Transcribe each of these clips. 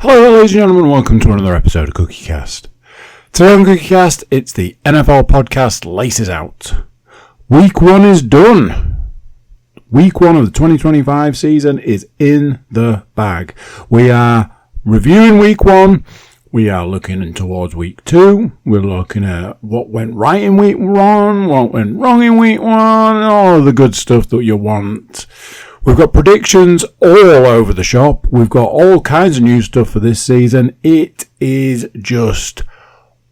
Hello, ladies and gentlemen, welcome to another episode of CookieCast. Today on CookieCast, it's the NFL podcast Laces Out. Week 1 is done. Week 1 of the 2025 season is in the bag. We are reviewing Week 1. We are looking towards Week 2. We're looking at what went right in Week 1, what went wrong in Week 1, all of the good stuff that you want. We've got predictions all over the shop. We've got all kinds of new stuff for this season. It is just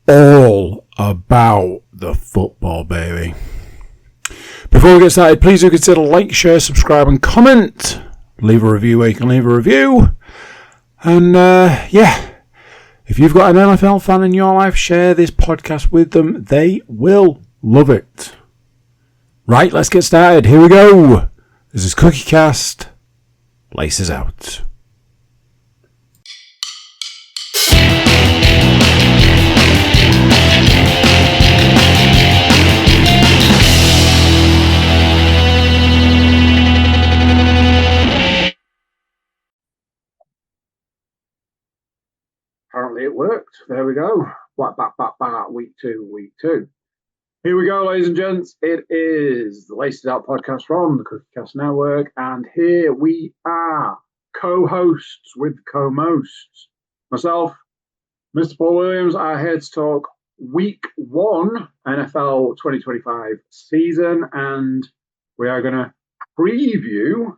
all about the football, baby. Before we get started, please do consider like, share, subscribe, and comment. Leave a review where you can leave a review. And, if you've got an NFL fan in your life, share this podcast with them. They will love it. Right, let's get started. Here we go. This is CookieCast, Laces Out. Apparently it worked. There we go. Week two. Here we go, ladies and gents. It is the Laces Out podcast from the CookieCast Network, and here we are, co-hosts with co-mosts. Myself, Mr. Paul Williams, are here to talk Week 1 NFL 2025 season, and we are going to preview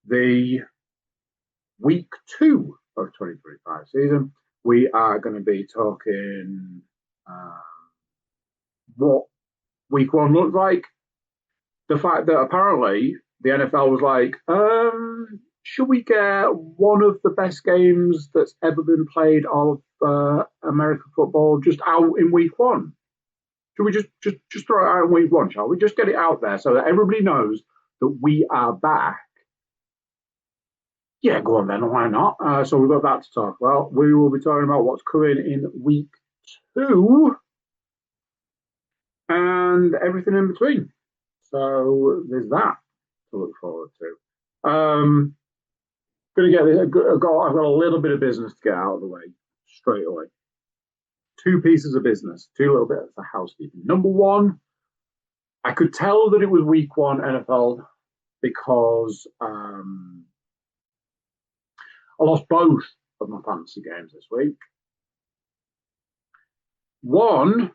the Week 2 of 2025 season. We are going to be talking what Week 1 looked like. The fact that apparently the NFL was like, should we get one of the best games that's ever been played of American football just out in Week 1? Should we just throw it out in Week 1, shall we? Just get it out there so that everybody knows that we are back. Yeah, go on then, why not? So we've got that to talk about. We will be talking about what's coming in Week 2 and everything in between. So there's that to look forward to. Gonna get this. I've got a little bit of business to get out of the way straight away. 2 pieces of business, 2 little bits of housekeeping. Number 1, I could tell that it was Week 1 NFL because I lost both of my fantasy games this week. One,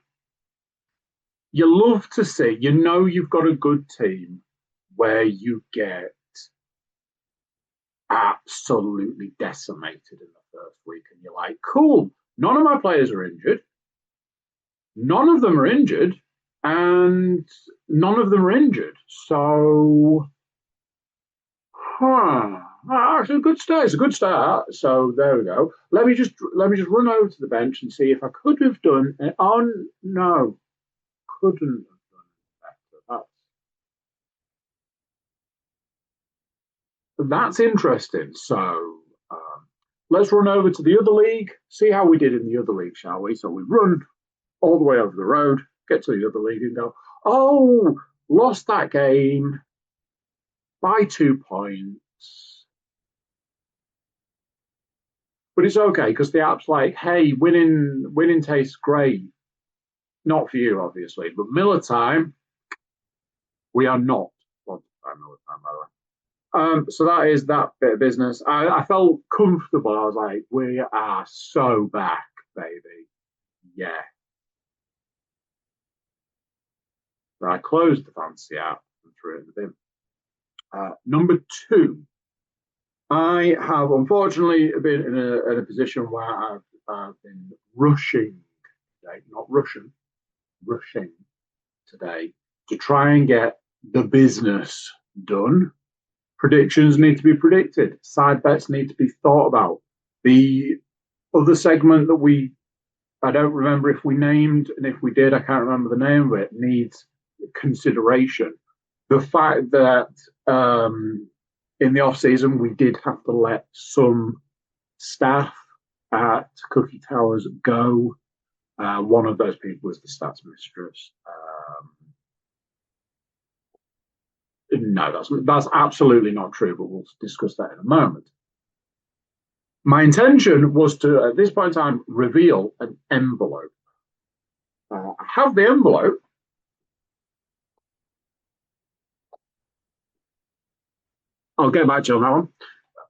you love to see, you've got a good team where you get absolutely decimated in the first week, and you're like, cool, none of my players are injured. None of them are injured, and none of them are injured. So, it's a good start. It's a good start. So there we go. Let me just run over to the bench and see if I could have done it. Oh no, couldn't have done it better. That's interesting. So let's run over to the other league, see how we did in the other league, shall we? So we run all the way over the road, get to the other league and go, oh, lost that game by 2 points. But it's okay because the app's like, hey, winning tastes great. Not for you, obviously, but Miller time, we are not Miller time, by the way. So that is that bit of business. I felt comfortable. I was like, we are so back, baby. Yeah. So I closed the fantasy app and threw it in the bin. Number 2, I have unfortunately been in a position where I've been rushing today, not Russian, rushing today to try and get the business done. Predictions need to be predicted. Side bets need to be thought about. The other segment that I don't remember if we named, and if we did, I can't remember the name of it, needs consideration. The fact that in the off season we did have to let some staff at Cookie Towers go. One of those people was the stats mistress. No, that's absolutely not true, but we'll discuss that in a moment. My intention was to, at this point in time, reveal an envelope. I have the envelope. I'll get back to you on that one.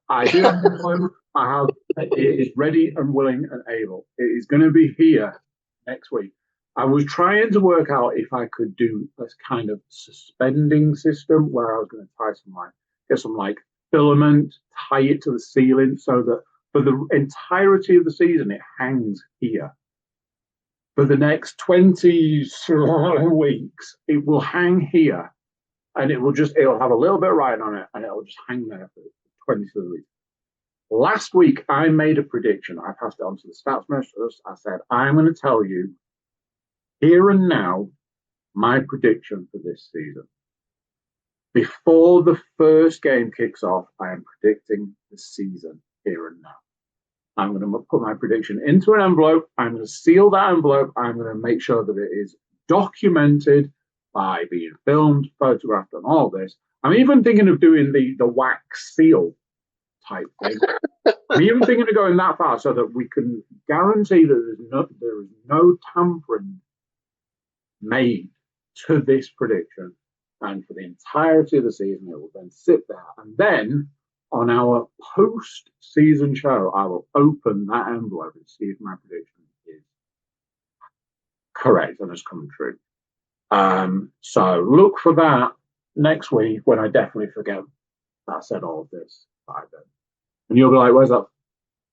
I do have the envelope. I have it is ready and willing and able. It is going to be here next week. I was trying to work out if I could do this kind of suspending system where I was going to tie some get some filament, tie it to the ceiling so that for the entirety of the season it hangs here. For the next 20 weeks, it will hang here and it'll have a little bit of writing on it and it'll just hang there for 20 weeks. Last week, I made a prediction. I passed it on to the stats masters. I said, I'm going to tell you here and now my prediction for this season. Before the first game kicks off, I am predicting the season here and now. I'm going to put my prediction into an envelope. I'm going to seal that envelope. I'm going to make sure that it is documented by being filmed, photographed, and all this. I'm even thinking of doing the wax seal type thing. I'm even thinking of going that far so that we can guarantee that there is no tampering made to this prediction. And for the entirety of the season, it will then sit there. And then on our post-season show, I will open that envelope and see if my prediction is correct and has come true. So look for that next week when I definitely forget that I said all of this by then. And you'll be like, where's that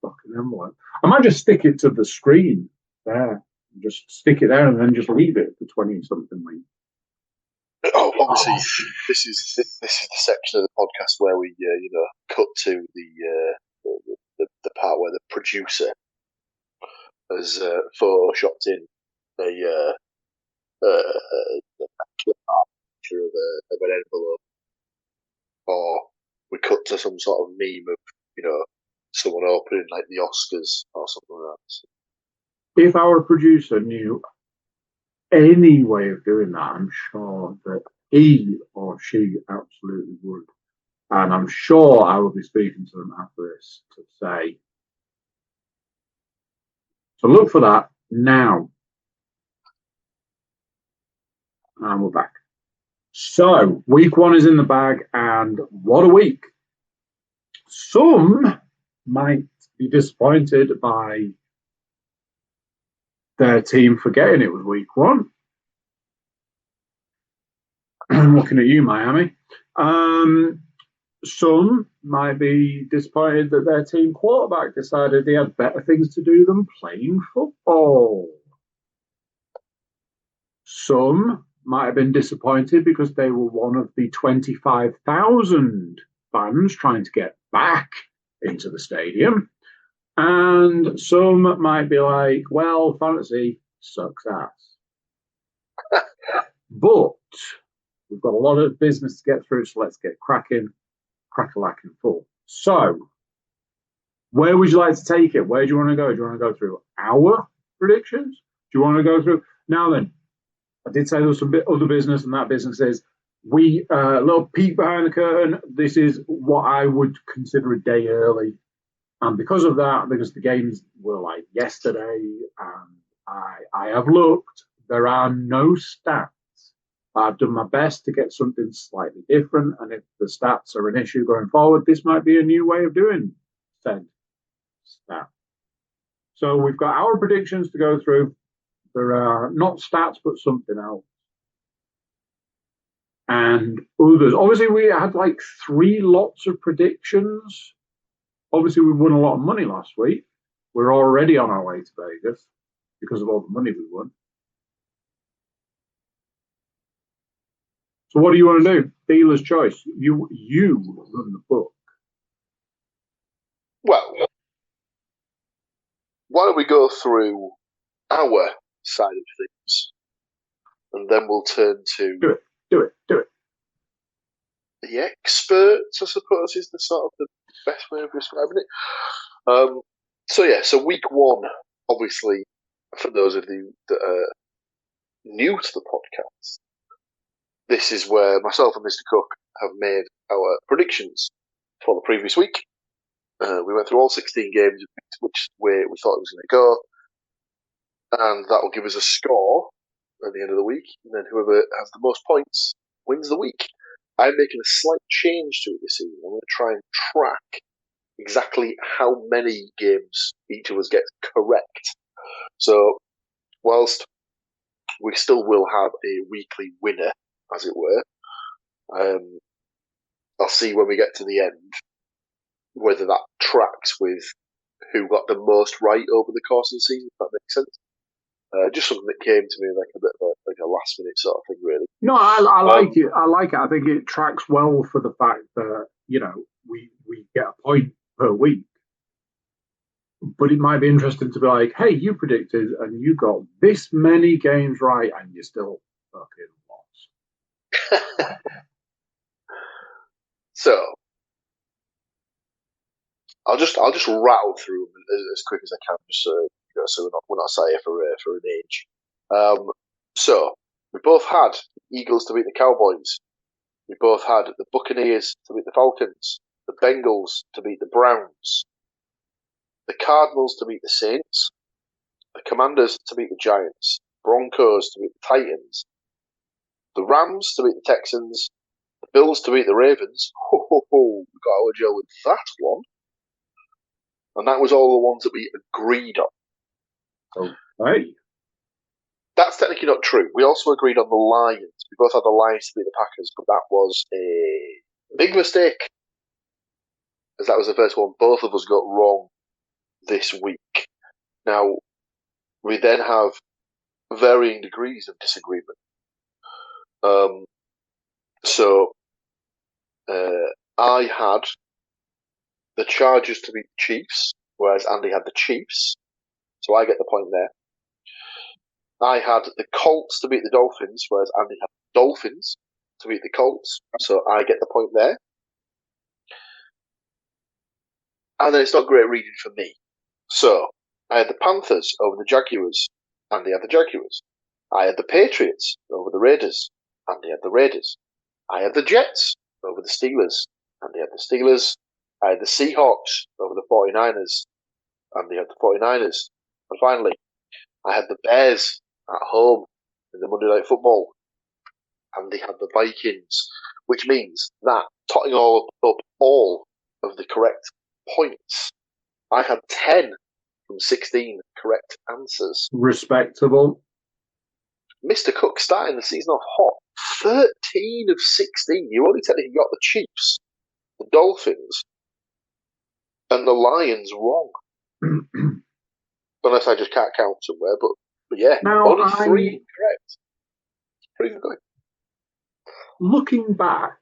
fucking envelope? I might just stick it to the screen there. Just stick it there and then just leave it for 20-something weeks. Oh, obviously, this is the section of the podcast where we, cut to the part where the producer has photoshopped in a clip art picture of an envelope, or we cut to some sort of meme of someone opening like the Oscars or something like that. If our producer knew any way of doing that, I'm sure that he or she absolutely would. And I'm sure I will be speaking to them after this to say, so look for that now. And we're back. So week 1 is in the bag, and what a week. Some might be disappointed by their team forgetting it was week 1. I'm looking at you, Miami. Some might be disappointed that their team quarterback decided he had better things to do than playing football. Some might have been disappointed because they were one of the 25,000 fans trying to get back into the stadium. And some might be like, well, fantasy sucks ass. But we've got a lot of business to get through, so let's get cracking, crack-a-lacking full. So, where would you like to take it? Where do you want to go? Do you want to go through our predictions? Do you want to go through... Now then, I did say there was some other business, and that business is a little peek behind the curtain. This is what I would consider a day early. And because of that, because the games were like yesterday, and I have looked, there are no stats. I've done my best to get something slightly different, and if the stats are an issue going forward, this might be a new way of doing said stat. So we've got our predictions to go through. There are not stats, but something else. And others. Obviously, we had like 3 lots of predictions. Obviously, we won a lot of money last week. We're already on our way to Vegas because of all the money we won. So what do you want to do? Dealer's choice. You run the book. Well, why don't we go through our side of things, and then we'll turn to do it. The experts, I suppose, is the sort of the best way of describing it. So week 1, obviously, for those of you that are new to the podcast, this is where myself and Mr. Cook have made our predictions for the previous week. We went through all 16 games, which way we thought it was going to go, and that will give us a score at the end of the week, and then whoever has the most points wins the week. I'm making a slight change to it this season. I'm going to try and track exactly how many games each of us gets correct. So, whilst we still will have a weekly winner, as it were, I'll see when we get to the end whether that tracks with who got the most right over the course of the season, if that makes sense. Just something that came to me like a bit of a last minute sort of thing, really. No, I like it. I like it. I think it tracks well for the fact that, we get a point per week. But it might be interesting to be like, hey, you predicted and you got this many games right and you still fucking lost. So I'll just rattle through them as quick as I can, just so we're not sat here for an age. So we both had Eagles to beat the Cowboys. We both had the Buccaneers to beat the Falcons, the Bengals to beat the Browns, the Cardinals to beat the Saints, the Commanders to beat the Giants, Broncos to beat the Titans, the Rams to beat the Texans, the Bills to beat the Ravens. We got our Joe with that one. And that was all the ones that we agreed on. Hey. That's technically not true. We also agreed on the Lions. We both had the Lions to beat the Packers, but that was a big mistake, as that was the first one both of us got wrong this week. Now, we then have varying degrees of disagreement. So, I had the Chargers to beat the Chiefs, whereas Andy had the Chiefs, so I get the point there. I had the Colts to beat the Dolphins, whereas Andy had the Dolphins to beat the Colts, so I get the point there. And then it's not great reading for me. So, I had the Panthers over the Jaguars, Andy had the Jaguars. I had the Patriots over the Raiders, Andy had the Raiders. I had the Jets over the Steelers, Andy had the Steelers. I had the Seahawks over the 49ers, Andy had the 49ers. And finally, I had the Bears at home in the Monday Night Football, and they had the Vikings, which means that, totting all up all of the correct points, I had 10 from 16 correct answers. Respectable. Mr. Cook starting the season off hot. 13 of 16. You only technically got the Chiefs, the Dolphins, and the Lions wrong. Unless I just can't count somewhere, but yeah, now, only 3 correct. Pretty good going. Looking back,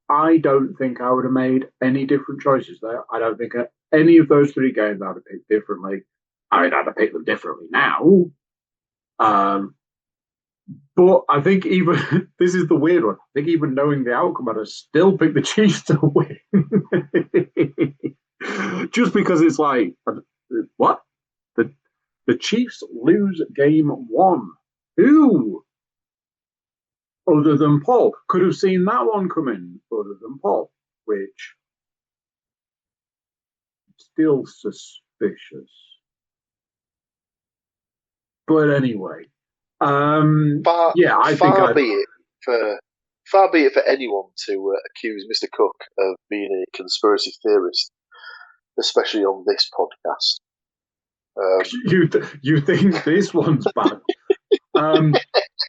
I don't think I would have made any different choices there. I don't think any of those 3 games I'd have picked differently. I mean, I'd have picked them differently now. But I think even, this is the weird one, I think even knowing the outcome, I'd have still picked the Chiefs to win. Just because it's like, what? The Chiefs lose game 1. Who, other than Paul, could have seen that one coming other than Paul? Which, still suspicious. But anyway, Far be it for anyone to accuse Mr. Cook of being a conspiracy theorist, especially on this podcast. You think this one's bad?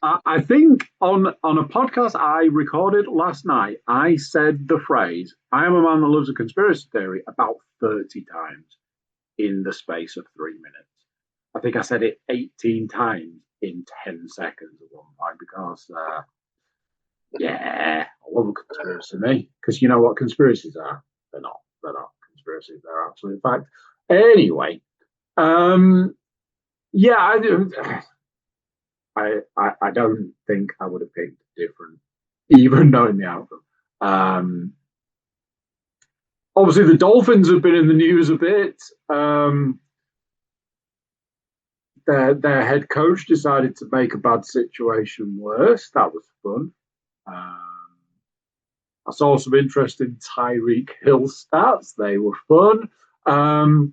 I think on a podcast I recorded last night, I said the phrase, I am a man that loves a conspiracy theory, about 30 times in the space of 3 minutes. I think I said it 18 times in 10 seconds at one point because, I love a conspiracy, me. Because you know what conspiracies are? They're not conspiracies, they're absolute fact. Anyway, I don't think I would have picked different, even knowing the outcome. Obviously, the Dolphins have been in the news a bit. Their head coach decided to make a bad situation worse. That was fun. I saw some interesting Tyreek Hill stats. They were fun. But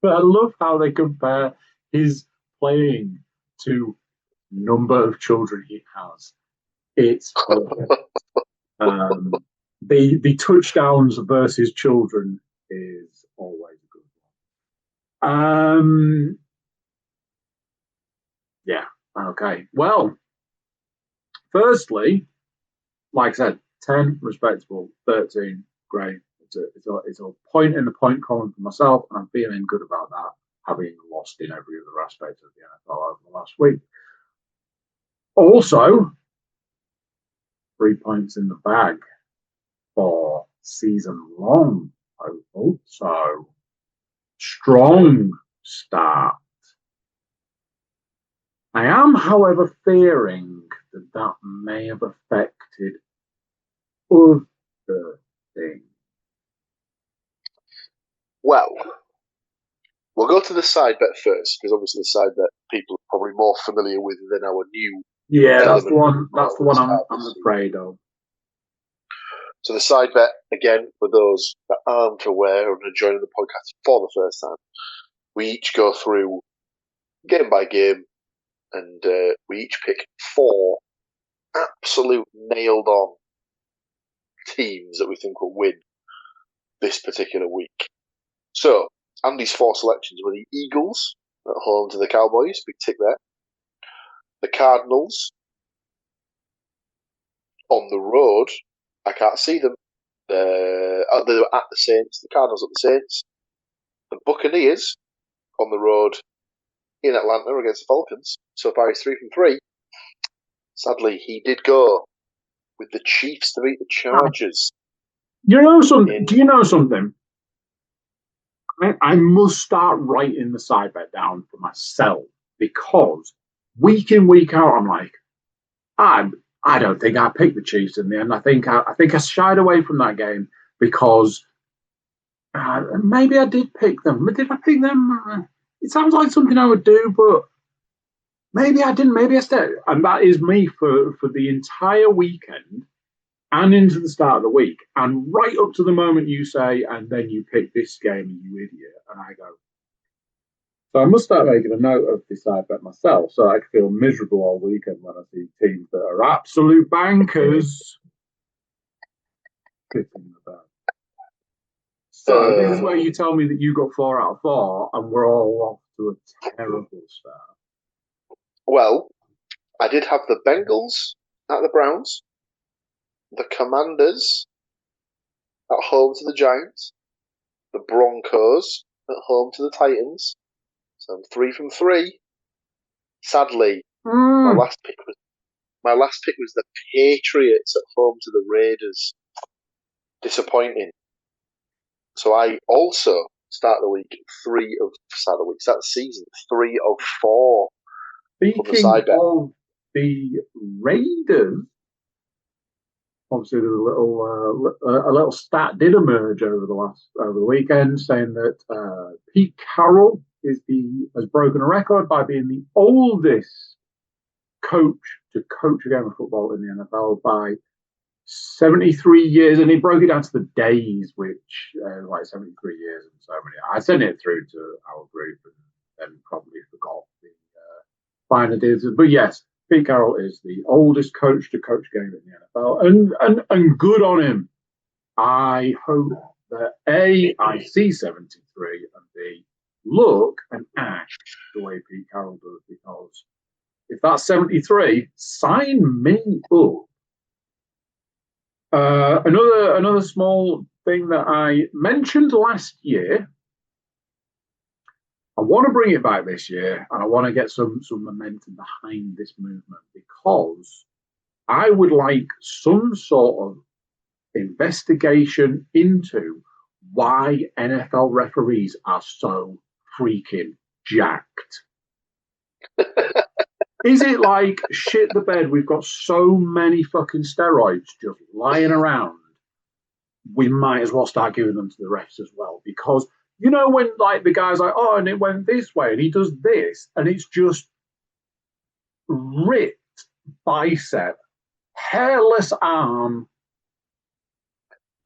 I love how they compare his playing to number of children he has. It's horrible. The touchdowns versus children is always a good one. Yeah. Okay. Well, firstly, like I said, 10 respectable, 13 great. It's a point in the point column for myself, and I'm feeling good about that, having lost in every other aspect of the NFL over the last week. Also, 3 points in the bag for season long, hopeful. So, strong start. I am, however, fearing that may have affected other things. Well, we'll go to the side bet first, because obviously the side bet people are probably more familiar with than our new. Yeah, that's the one. That's the one I'm afraid of. So the side bet, again, for those that aren't aware and are joining the podcast for the first time, we each go through game by game, and we each pick 4 absolute nailed-on teams that we think will win this particular week. So, Andy's 4 selections were the Eagles at home to the Cowboys, big tick there. The Cardinals on the road, I can't see them. They're at the Saints, the Cardinals at the Saints. The Buccaneers on the road in Atlanta against the Falcons. So far he's 3 from 3. Sadly, he did go with the Chiefs to beat the Chargers. You know something? Do you know something? I must start writing the side bet down for myself, because week in, week out, I'm like, I don't think I picked the Chiefs in the end. I think I shied away from that game because maybe I did pick them. But did I pick them? It sounds like something I would do, but maybe I didn't. Maybe I stayed. And that is me for the entire weekend and into the start of the week, and right up to the moment you say, and then you pick this game, you idiot. And I go, so I must start making a note of this side bet myself, so I feel miserable all weekend when I see teams that are absolute bankers kicking the bed. So this is where you tell me that you got 4 out of 4, and we're all off to a terrible start. Well, I did have the Bengals at the Browns, the Commanders at home to the Giants, the Broncos at home to the Titans. So I'm 3 from 3. Sadly, my last pick was the Patriots at home to the Raiders. Disappointing. So I also start the season 3 of 4. Speaking of the Raiders, obviously there was a little stat did emerge over the weekend saying that Pete Carroll has broken a record by being the oldest coach to coach a game of football in the NFL by 73 years, and he broke it down to the days, which like 73 years and so many. I sent it through to our group and probably forgot the finer details. But yes, Pete Carroll is the oldest coach to coach a game in the NFL, and good on him. I hope that A, I see 73, and B, look and act the way Pete Carroll does, because if that's 73, sign me up. Another small thing that I mentioned last year, I want to bring it back this year, and I want to get some momentum behind this movement, because I would like some sort of investigation into why NFL referees are so freaking jacked. Is it like, shit the bed, we've got so many fucking steroids just lying around, we might as well start giving them to the refs as well? Because, you know, when like the guy's like, oh, and it went this way, and he does this, and it's just ripped bicep, hairless arm,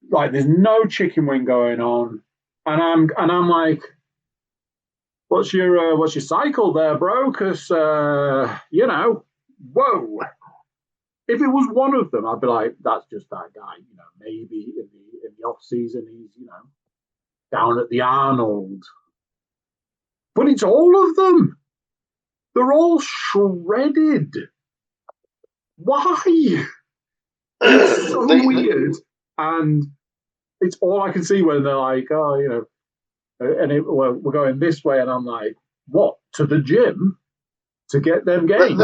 like there's no chicken wing going on, I'm like, what's your cycle there, bro? Because whoa. If it was one of them, I'd be like, that's just that guy. Maybe in the off season he's down at the Arnold, but it's all of them. They're all shredded. Why? It's so weird, and it's all I can see when they're like, oh, we're going this way, and I'm like, what? To the gym to get them games?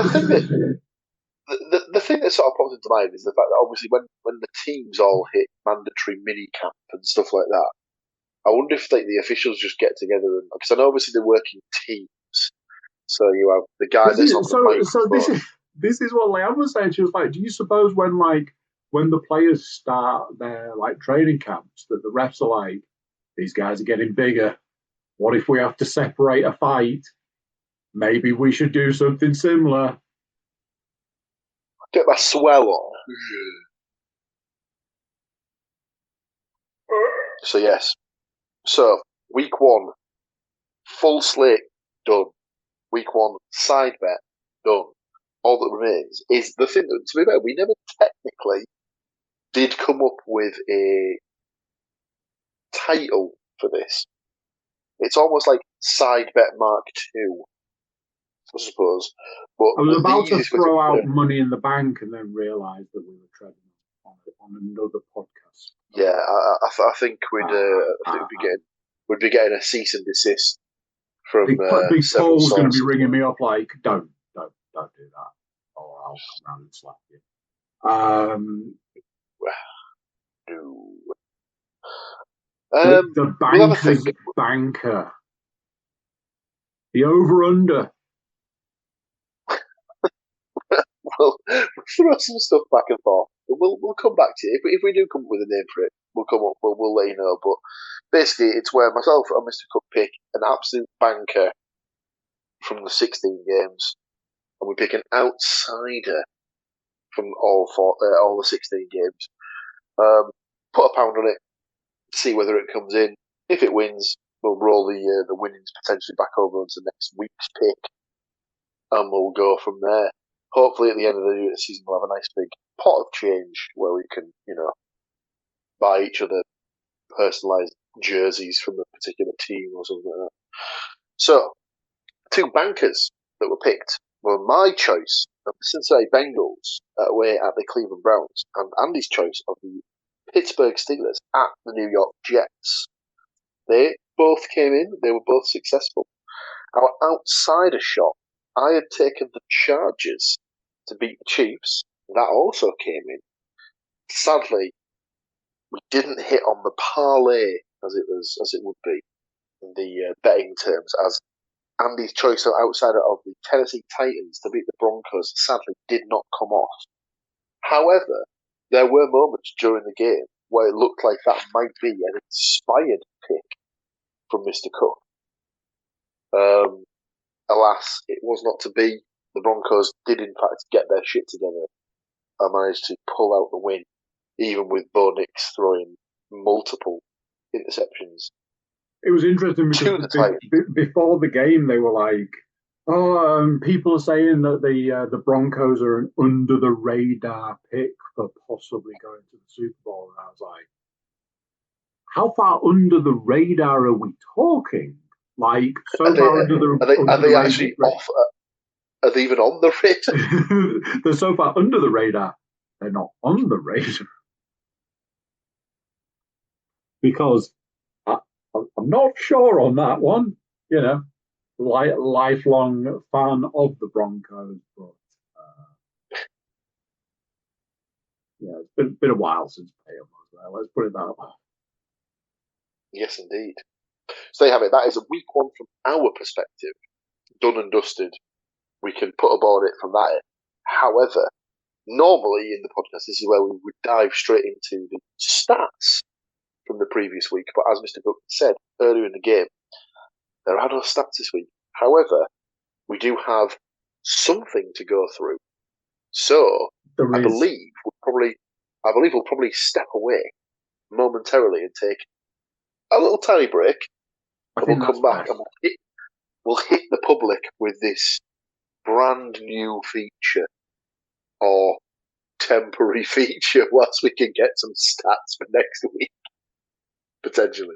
The thing that sort of pops into mind is the fact that obviously when the teams all hit mandatory mini camp and stuff like that, I wonder if the officials just get together and because I know obviously they work in teams, so you have the guy that's on the microphone. So this is what Leanne was saying. She was like, "Do you suppose when the players start their training camps that the refs are like, these guys are getting bigger. What if we have to separate a fight? Maybe we should do something similar." Get my swell on. So yes. So week 1, full slate done. Week 1, side bet done. All that remains is the thing that, to be fair, we never technically did come up with a title for this. It's almost like side bet Mark 2, I suppose. But I was about to throw out Money in the Bank and then realised that we were treading on another podcast. Yeah, I think we'd be getting a cease and desist from Big Paul's going to be ringing me up like, don't do that, or I'll come round and slap you. The banker's banker. The over-under. We'll throw some stuff back and forth. We'll come back to it. If we do come up with a name for it, we'll let you know. But basically, it's where myself and Mr. Cook pick an absolute banker from the 16 games, and we pick an outsider from all the 16 games. Put a pound on it, see whether it comes in. If it wins, we'll roll the winnings potentially back over onto next week's pick, and we'll go from there. Hopefully, at the end of the season, we'll have a nice big pot of change where we can, buy each other personalised jerseys from a particular team or something like that. So, 2 bankers that were picked were my choice of the Cincinnati Bengals away at the Cleveland Browns, and Andy's choice of the Pittsburgh Steelers at the New York Jets. They both came in. They were both successful. Our outsider shot, I had taken the Chargers to beat the Chiefs. That also came in. Sadly, we didn't hit on the parlay as it would be in the betting terms, as Andy's choice of outsider of the Tennessee Titans to beat the Broncos sadly did not come off. However, there were moments during the game where it looked like that might be an inspired pick from Mr. Cook. Alas, it was not to be. The Broncos did in fact get their shit together and managed to pull out the win, even with Bo Nix throwing multiple interceptions. It was interesting because before the game they were like, people are saying that the Broncos are an under the radar pick for possibly going to the Super Bowl, and I was like, how far under the radar are we talking? Like, so far under the are they actually off? Are they even on the radar? They're so far under the radar, they're not on the radar. Because I'm not sure on that one, lifelong fan of the Broncos, but it's been a while since pay them as well. Let's put it that way. Yes, indeed. So there you have it. That is a week 1 from our perspective, done and dusted. We can put aboard it from that. However, normally in the podcast, this is where we would dive straight into the stats from the previous week. But as Mr. Cook said earlier in the game, there are no stats this week. However, we do have something to go through. So I believe we'll probably step away momentarily and take a little tiny break, and we'll come back best. and we'll hit the public with this brand new feature or temporary feature whilst we can get some stats for next week, potentially.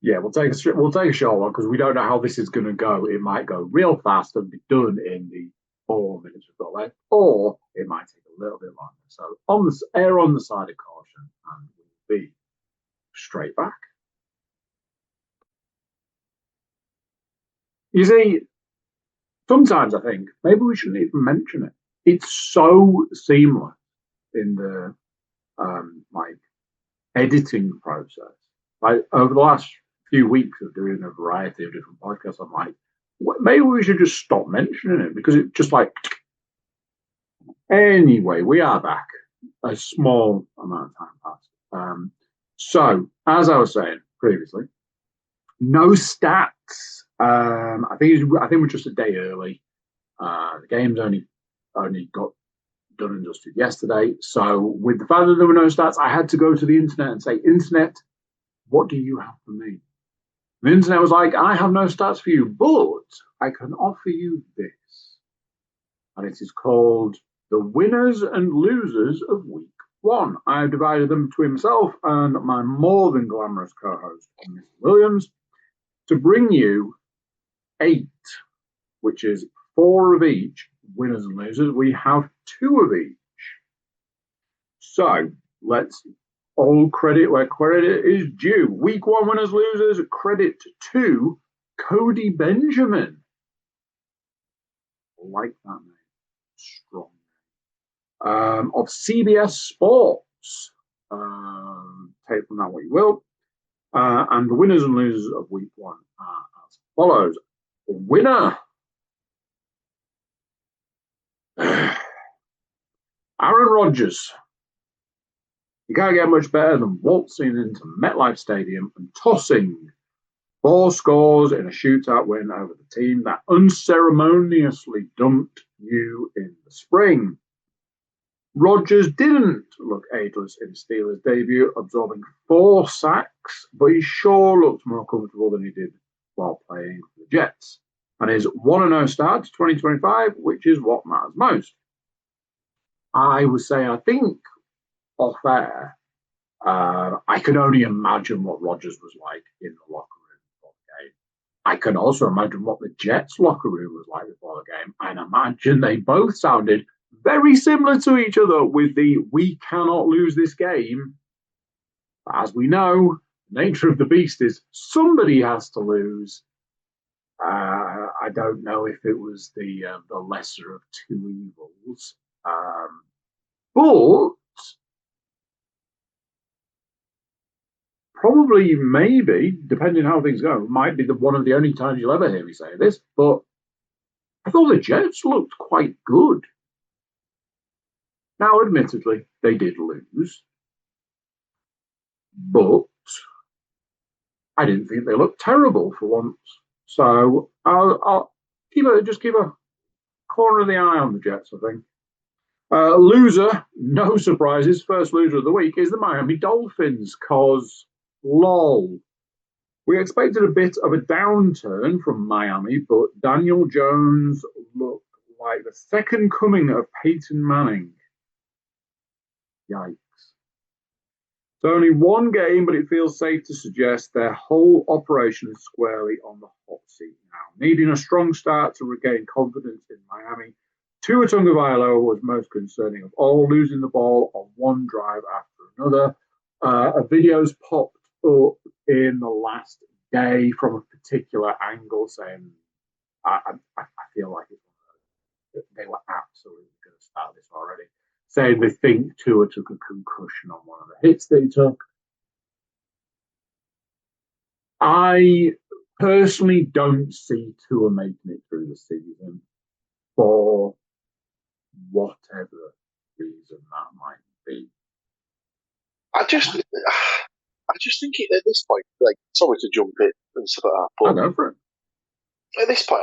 Yeah, we'll take a short one because we don't know how this is going to go. It might go real fast and be done in the 4 minutes we've got left, or it might take a little bit longer. So on the side of caution, and we'll be straight back. You see, sometimes I think maybe we shouldn't even mention it. It's so seamless in the like editing process. Like over the last few weeks of doing a variety of different podcasts, I'm like, maybe we should just stop mentioning it because it's just like. Anyway, we are back. A small amount of time passed. So, as I was saying previously, no stats. I think we're just a day early. The game's only got done and dusted yesterday. So, with the fact that there were no stats, I had to go to the internet and say, "Internet, what do you have for me?" The internet was like, "I have no stats for you, but I can offer you this," and it is called the winners and losers of week 1. I've divided them between myself and my more than glamorous co-host, Mr. Williams, to bring you 8, which is 4 of each, winners and losers. We have 2 of each. So let's all credit where credit is due. Week 1 winners, losers, credit to Cody Benjamin. I like that name. Strong. Of CBS Sports. Take from that what you will. And the winners and losers of week 1 are as follows. Winner. Aaron Rodgers. You can't get much better than waltzing into MetLife Stadium and tossing 4 scores in a shootout win over the team that unceremoniously dumped you in the spring. Rodgers didn't look ageless in his Steelers debut, absorbing 4 sacks, but he sure looked more comfortable than he did while playing for the Jets. And his 1-0 start to 2025, which is what matters most. I would say, I think, off air, I can only imagine what Rodgers was like in the locker room before the game. I can also imagine what the Jets locker room was like before the game. And imagine they both sounded very similar to each other with the "we cannot lose this game." But as we know, the nature of the beast is somebody has to lose. I don't know if it was the lesser of 2 evils. But probably, maybe, depending how things go, might be one of the only times you'll ever hear me say this, but I thought the Jets looked quite good. Now, admittedly, they did lose, but I didn't think they looked terrible for once. So I'll keep a corner of the eye on the Jets, I think. Loser, no surprises. First loser of the week is the Miami Dolphins, cause lol. We expected a bit of a downturn from Miami, but Daniel Jones looked like the second coming of Peyton Manning. Yikes. It's only 1 game, but it feels safe to suggest their whole operation is squarely on the hot seat now. Needing a strong start to regain confidence in Miami, Tua Tagovailoa was most concerning of all, losing the ball on one drive after another. A video's popped up in the last day from a particular angle saying, I feel like they were absolutely going to start this already, saying they think Tua took a concussion on one of the hits that he took. I personally don't see Tua making it through the season for whatever reason that might be. I just think at this point, like, sorry to jump in and stuff like that, but I'll go for it. At this point,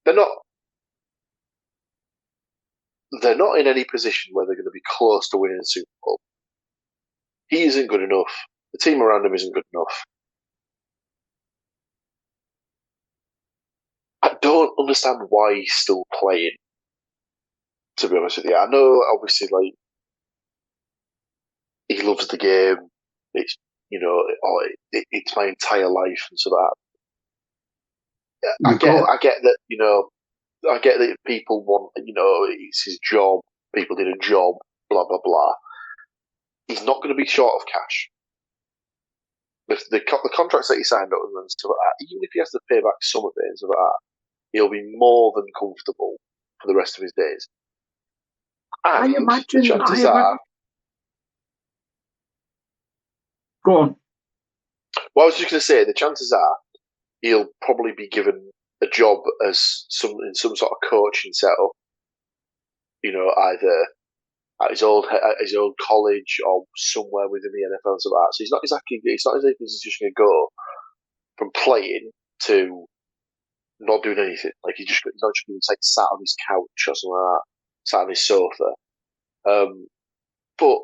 they're not in any position where they're going to be close to winning a Super Bowl. He isn't good enough. The team around him isn't good enough. I don't understand why he's still playing. To be honest with you, I know obviously like he loves the game. It's it's my entire life and so that. I get that I get that people want it's his job. People did a job. Blah blah blah. He's not going to be short of cash. The contracts that he signed up and stuff like that, even if he has to pay back some of it and stuff like that, he'll be more than comfortable for the rest of his days. And I imagine the chances are. Go on. Well, I was just going to say the chances are he'll probably be given a job as in some sort of coaching setup. Either at his old college or somewhere within the NFL and stuff like that. So it's not as if he's just going to go from playing to not doing anything. Like he's not just going to take sat on his couch or something like that, sat on his sofa. But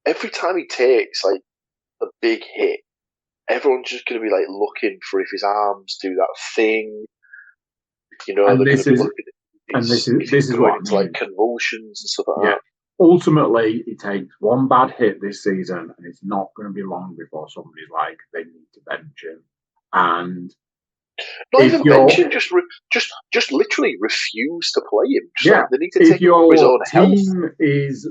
every time he takes like a big hit, everyone's just going to be like looking for if his arms do that thing. They're going to be looking. This is what it's like convulsions and stuff like that. Ultimately, it takes one bad hit this season, and it's not going to be long before somebody's like they need to bench him. And not even bench him, just literally refuse to play him. Like, they need to take him for his own health. If your team is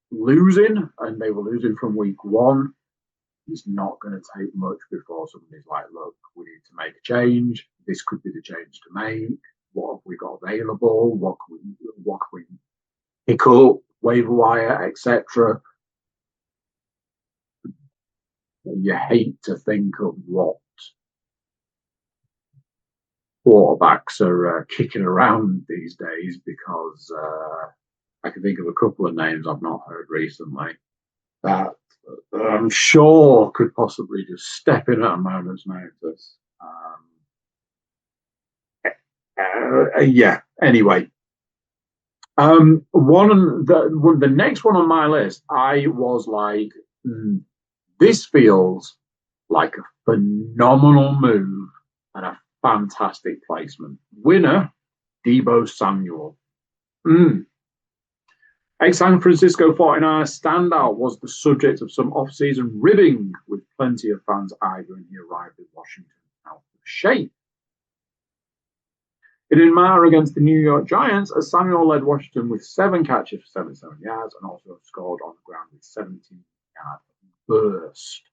losing, and they were losing from week 1, it's not going to take much before somebody's like, look, we need to make a change. This could be the change to make. What have we got available? What can we pick up, waiver wire, etc. You hate to think of what quarterbacks are kicking around these days because I can think of a couple of names I've not heard recently that I'm sure could possibly just step in at a moment's notice. Anyway, the next one on my list, I was like, this feels like a phenomenal move and a fantastic placement. Winner, Deebo Samuel. Ex-San Francisco 49ers standout was the subject of some off-season ribbing, with plenty of fans arguing he arrived in Washington out of shape. It didn't matter against the New York Giants, as Samuel led Washington with 7 catches for 77 yards and also scored on the ground with 17-yard burst.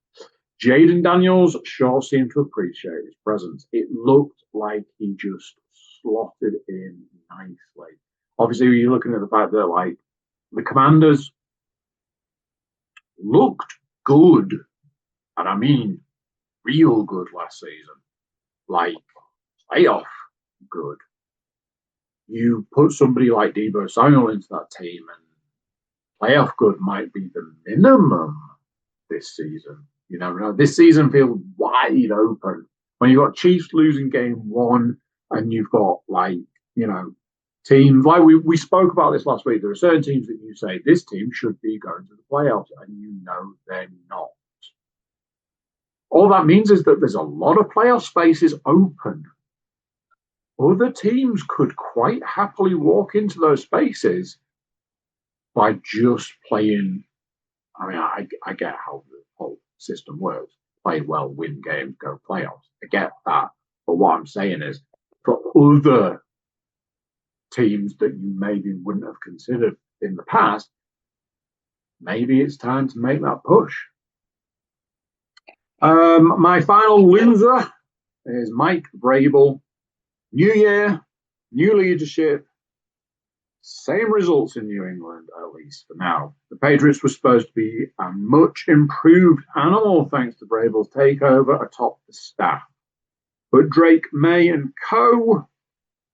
Jaden Daniels sure seemed to appreciate his presence. It looked like he just slotted in nicely. Obviously, you're looking at the fact that like the Commanders looked good, and I mean real good last season, like playoff good. You put somebody like Deebo Samuel into that team, and playoff good might be the minimum this season. You never know. This season feels wide open. When you've got Chiefs losing game 1, and you've got teams like we spoke about this last week. There are certain teams that you say this team should be going to the playoffs, and they're not. All that means is that there's a lot of playoff spaces open. Other teams could quite happily walk into those spaces by just playing. I mean, I get how the whole system works. Play well, win games, go playoffs. I get that. But what I'm saying is, for other teams that you maybe wouldn't have considered in the past, maybe it's time to make that push. My final loser is Mike Vrabel. New year, new leadership, same results in New England, at least for now. The Patriots were supposed to be a much improved animal thanks to Vrabel's takeover atop the staff. But Drake May and co.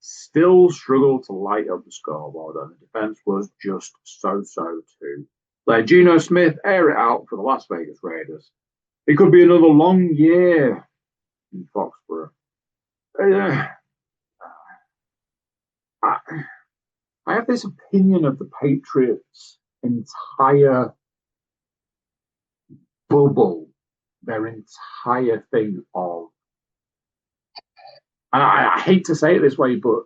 still struggled to light up the scoreboard, and the defense was just so-so too. Let Geno Smith air it out for the Las Vegas Raiders. It could be another long year in Foxborough. I have this opinion of the Patriots' entire bubble their entire thing of, and I hate to say it this way, but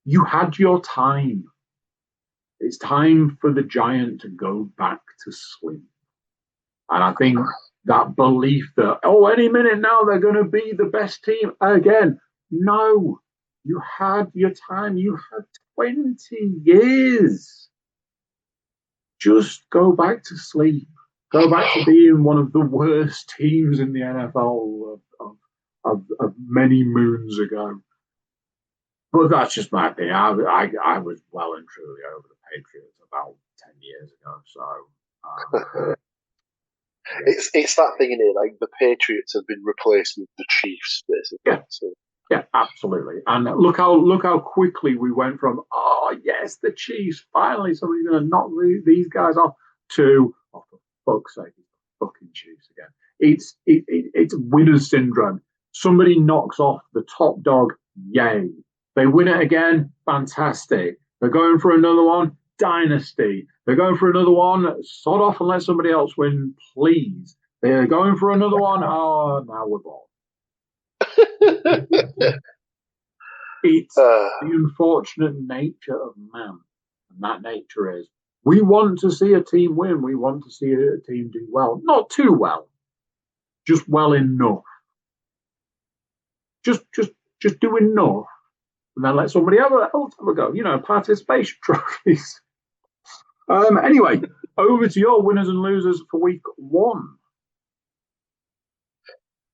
you had your time. It's time for the Giant to go back to sleep. And I think that belief that, any minute now they're going to be the best team again. No, you had your time. You had 20 years. Just go back to sleep. Go back to being one of the worst teams in the NFL of many moons ago. But that's just my thing. I was well and truly over the Patriots about 10 years ago. So it's that thing in it. Like the Patriots have been replaced with the Chiefs, basically. Yeah. So. Yeah, absolutely. And look how quickly we went from, oh yes, the Chiefs, finally somebody's going to knock these guys off, to, oh, for fuck's sake, the fucking Chiefs again. It's winner's syndrome. Somebody knocks off the top dog, yay. They win it again, fantastic. They're going for another one, dynasty. They're going for another one, sod off and let somebody else win, please. They're going for another one, oh, now we're bored. It's the unfortunate nature of man, and that nature is we want to see a team win. We want to see a team do well, not too well, just well enough. Just do enough, and then let somebody else have a go. Participation trophies. Anyway, over to your winners and losers for week 1.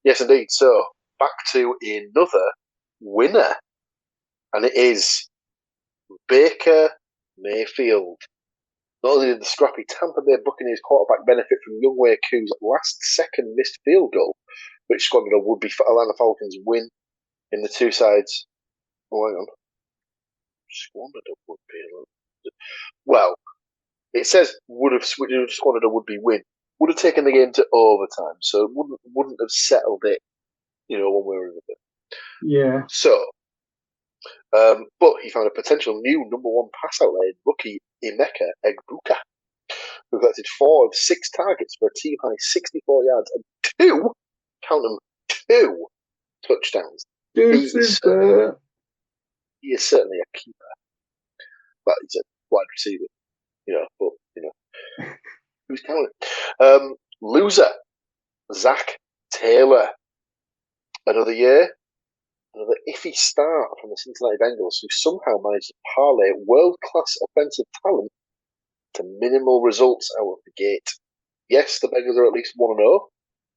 Yes, indeed. So back to another winner, and it is Baker Mayfield. Not only did the scrappy Tampa Bay Buccaneers quarterback benefit from Younghoe Koo's last-second missed field goal, which squandered a would-be Atlanta Falcons win in the two sides. Oh, hang on. Squandered a would-be. Well, it says would have squandered a would-be win. Would have taken the game to overtime, so it wouldn't have settled it, one way or another. Yeah. So, but he found a potential new number 1 pass outlet in rookie Emeka Egbuka, who collected 4 of 6 targets for a team-high 64 yards and 2, count them, 2 touchdowns. He is certainly a keeper. But he's a wide receiver, but, who's counting? Loser, Zach Taylor. Another year, another iffy start from the Cincinnati Bengals, who somehow managed to parlay world-class offensive talent to minimal results out of the gate. Yes, the Bengals are at least 1-0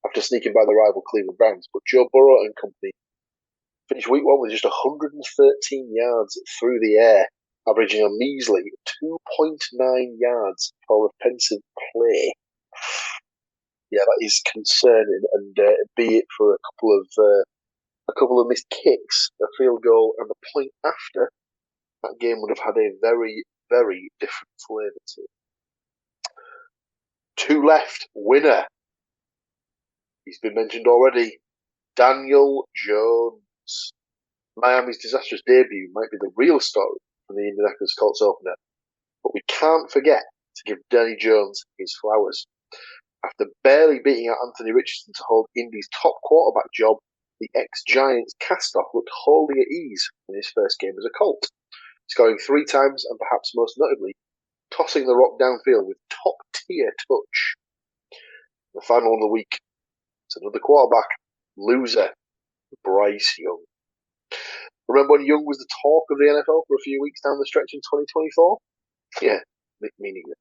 after sneaking by the rival Cleveland Browns, but Joe Burrow and company finished week 1 with just 113 yards through the air, averaging a measly 2.9 yards per offensive play. Yeah, that is concerning, and be it for a couple of missed kicks, a field goal, and the point after, that game would have had a very, very different flavour to it. 2 left, winner. He's been mentioned already, Daniel Jones. Miami's disastrous debut might be the real story from the Indianapolis Colts opener, but we can't forget to give Danny Jones his flowers. After barely beating out Anthony Richardson to hold Indy's top quarterback job, the ex-Giants cast-off looked wholly at ease in his first game as a Colt, scoring 3 times and perhaps most notably, tossing the rock downfield with top-tier touch. The final one of the week, it's another quarterback, loser, Bryce Young. Remember when Young was the talk of the NFL for a few weeks down the stretch in 2024? Yeah, me neither.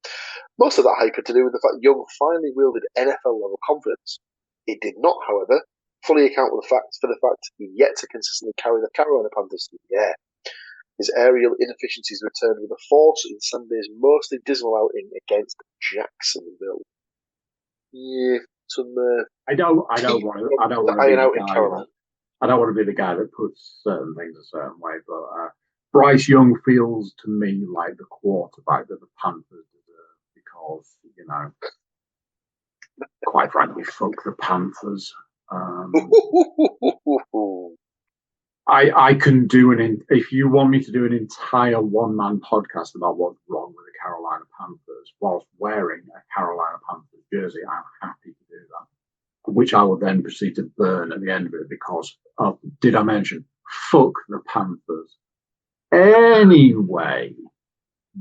Most of that hype had to do with the fact Young finally wielded NFL-level confidence. It did not, however, fully account for the fact he yet to consistently carry the Carolina Panthers through the air. His aerial inefficiencies returned with a force in Sunday's mostly dismal outing against Jacksonville. Yeah, some. I don't want to be the guy that puts certain things a certain way, but Bryce Young feels to me like the quarterback that the Panthers deserve because, quite frankly, fuck the Panthers. I can do if you want me to do an entire one-man podcast about what's wrong with the Carolina Panthers whilst wearing a Carolina Panthers jersey, I'm happy to do which I will then proceed to burn at the end of it because, did I mention, fuck the Panthers. Anyway,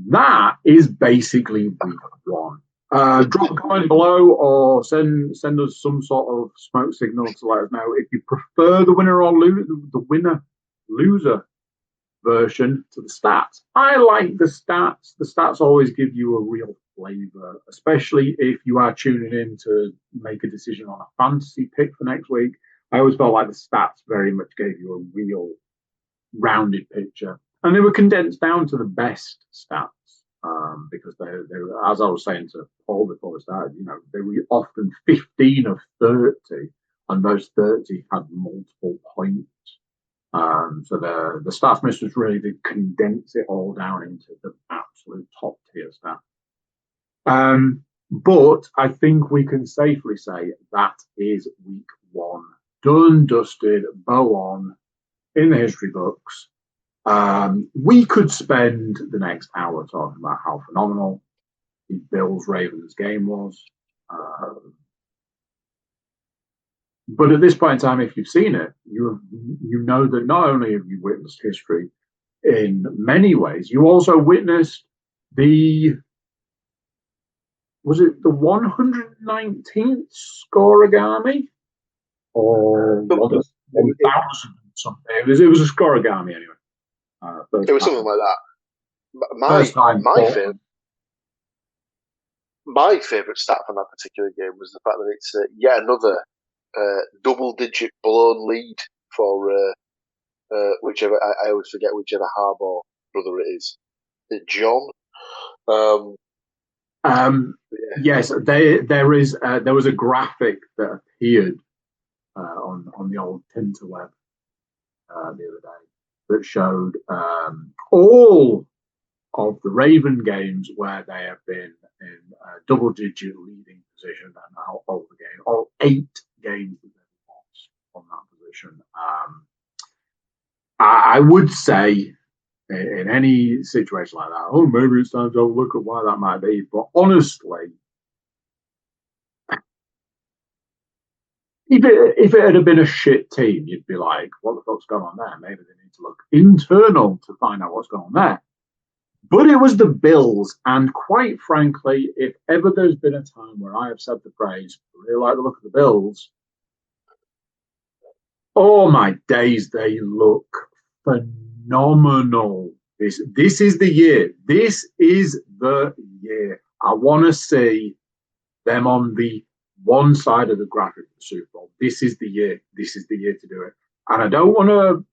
that is basically week one. Drop a comment below or send us some sort of smoke signal to let us know if you prefer the winner or the winner-loser version to the stats. I like the stats. The stats always give you a real flavour, especially if you are tuning in to make a decision on a fantasy pick for next week. I always felt like the stats very much gave you a real rounded picture. And they were condensed down to the best stats because they were, as I was saying to Paul before we started, they were often 15 of 30, and those 30 had multiple points. So the stats misters really did condense it all down into the absolute top tier stats. But I think we can safely say that is week one. Done, dusted, bow on, in the history books. We could spend the next hour talking about how phenomenal the Bills-Ravens game was. But at this point in time, if you've seen it, you know that not only have you witnessed history in many ways, you also witnessed the 119th scoregami? Or 1,000 something? It was a scoregami anyway. It was something like that. My favourite stat from that particular game was the fact that it's yet another double-digit blown lead for whichever, I always forget whichever Harbaugh brother it is. Is it John? Yes, there was a graphic that appeared on the old Tinterweb the other day that showed all of the Raven games where they have been in double-digit leading position and out of the game, all 8 games that they've lost on that position. I would say in any situation like that, maybe it's time to look at why that might be. But honestly, if it had been a shit team, you'd be like, what the fuck's going on there? Maybe they need to look internal to find out what's going on there. But it was the Bills, and quite frankly, if ever there's been a time where I have said the phrase, I really like the look of the Bills, oh my days, they look phenomenal. This is the year. This is the year. I want to see them on the one side of the graphic of the Super Bowl. This is the year. This is the year to do it. And I don't want to,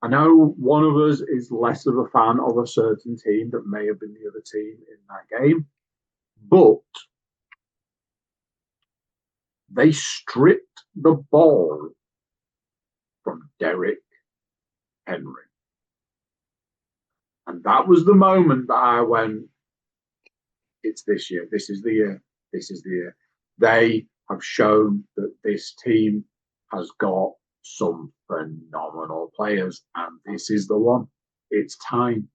I know one of us is less of a fan of a certain team that may have been the other team in that game, but they stripped the ball from Derrick Henry. And that was the moment that I went, it's this year. This is the year. This is the year. They have shown that this team has got some phenomenal players, and this is the one. It's time.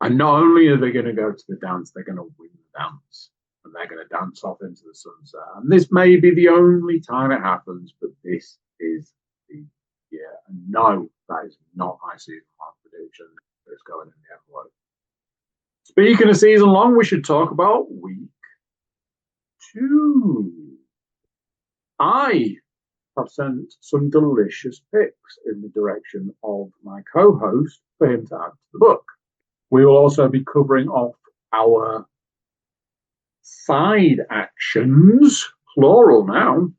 And not only are they going to go to the dance, they're going to win the dance, and they're going to dance off into the sunset. And this may be the only time it happens, but this is the year. And no, that is not my season long prediction. It's going in the envelope. Speaking of season long, we should talk about week 2. I have sent some delicious picks in the direction of my co-host for him to add to the book. We will also be covering off our side actions, plural now,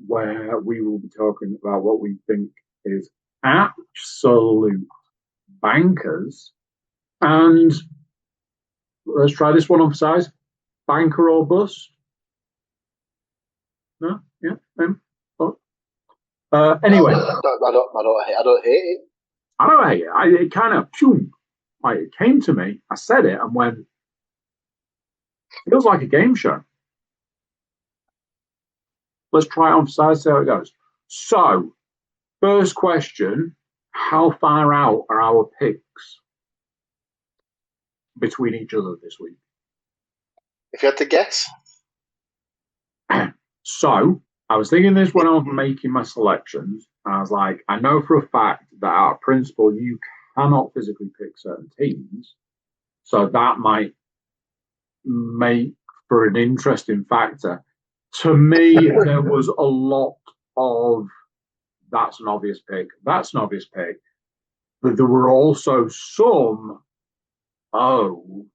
where we will be talking about what we think is absolute bankers. And let's try this one on for size. Banker or bust? No? Yeah? Anyway. I don't hate it. I don't hate it. It kind of, like it came to me. I said it and went, feels like a game show. Let's try it on for size, see how it goes. So, first question, how far out are our picks between each other this week? If you had to guess? So I was thinking this when I was making my selections. I was like, I know for a fact that our principle, you cannot physically pick certain teams. So that might make for an interesting factor. To me, there was a lot of that's an obvious pick. That's an obvious pick. But there were also some, oh,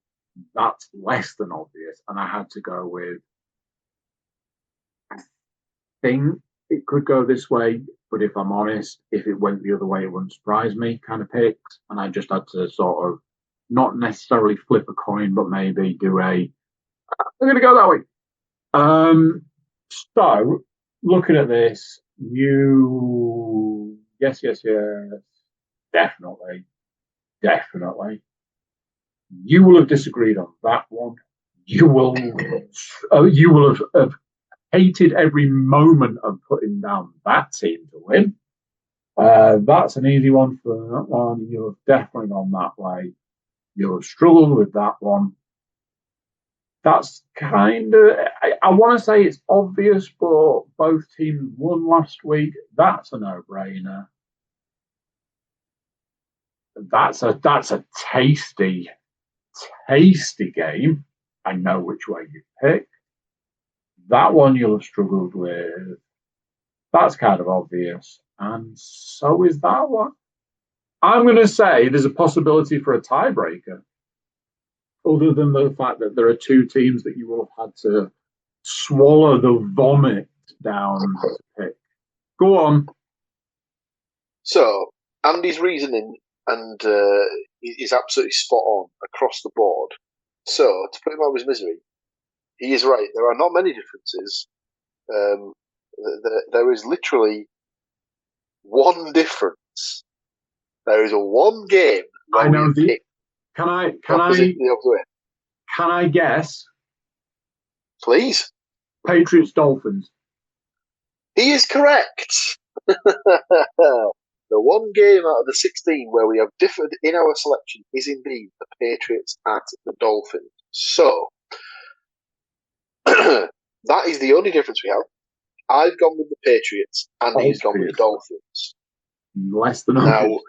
that's less than obvious. And I had to go with, I think it could go this way. But if I'm honest, if it went the other way, it wouldn't surprise me kind of picks. And I just had to sort of not necessarily flip a coin, but maybe do I'm going to go that way. So looking at this, yes, definitely. You will have disagreed on that one. You will have hated every moment of putting down that team to win. That's an easy one for that one. You'll have definitely gone that way. You'll have struggled with that one. That's kind of, I want to say it's obvious, but both teams won last week. That's a no-brainer. That's a tasty game. I know which way you pick. That one you'll have struggled with. That's kind of obvious. And so is that one. I'm going to say there's a possibility for a tiebreaker, other than the fact that there are two teams that you will have had to swallow the vomit down to pick. Go on. So, Andy's reasoning and is absolutely spot on across the board. So, to put him out of his misery, he is right. There are not many differences. There is literally one difference. There is a one game. I know the. Can I guess? Please. Patriots Dolphins. He is correct. The one game out of the 16 where we have differed in our selection is indeed the Patriots at the Dolphins. So, that is the only difference we have. I've gone with the Patriots and he's gone with the Dolphins. Less than now.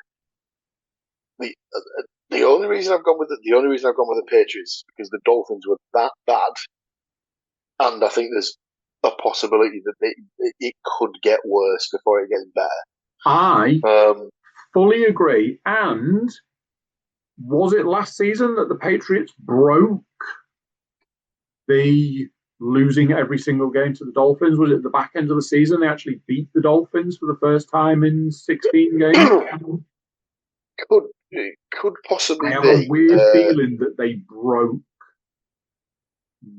The only reason I've gone with the Patriots is because the Dolphins were that bad, and I think there's a possibility that it could get worse before it gets better. I fully agree. And was it last season that the Patriots broke the losing every single game to the Dolphins? Was it the back end of the season they actually beat the Dolphins for the first time in 16 games? Could possibly be. I have a weird feeling that they broke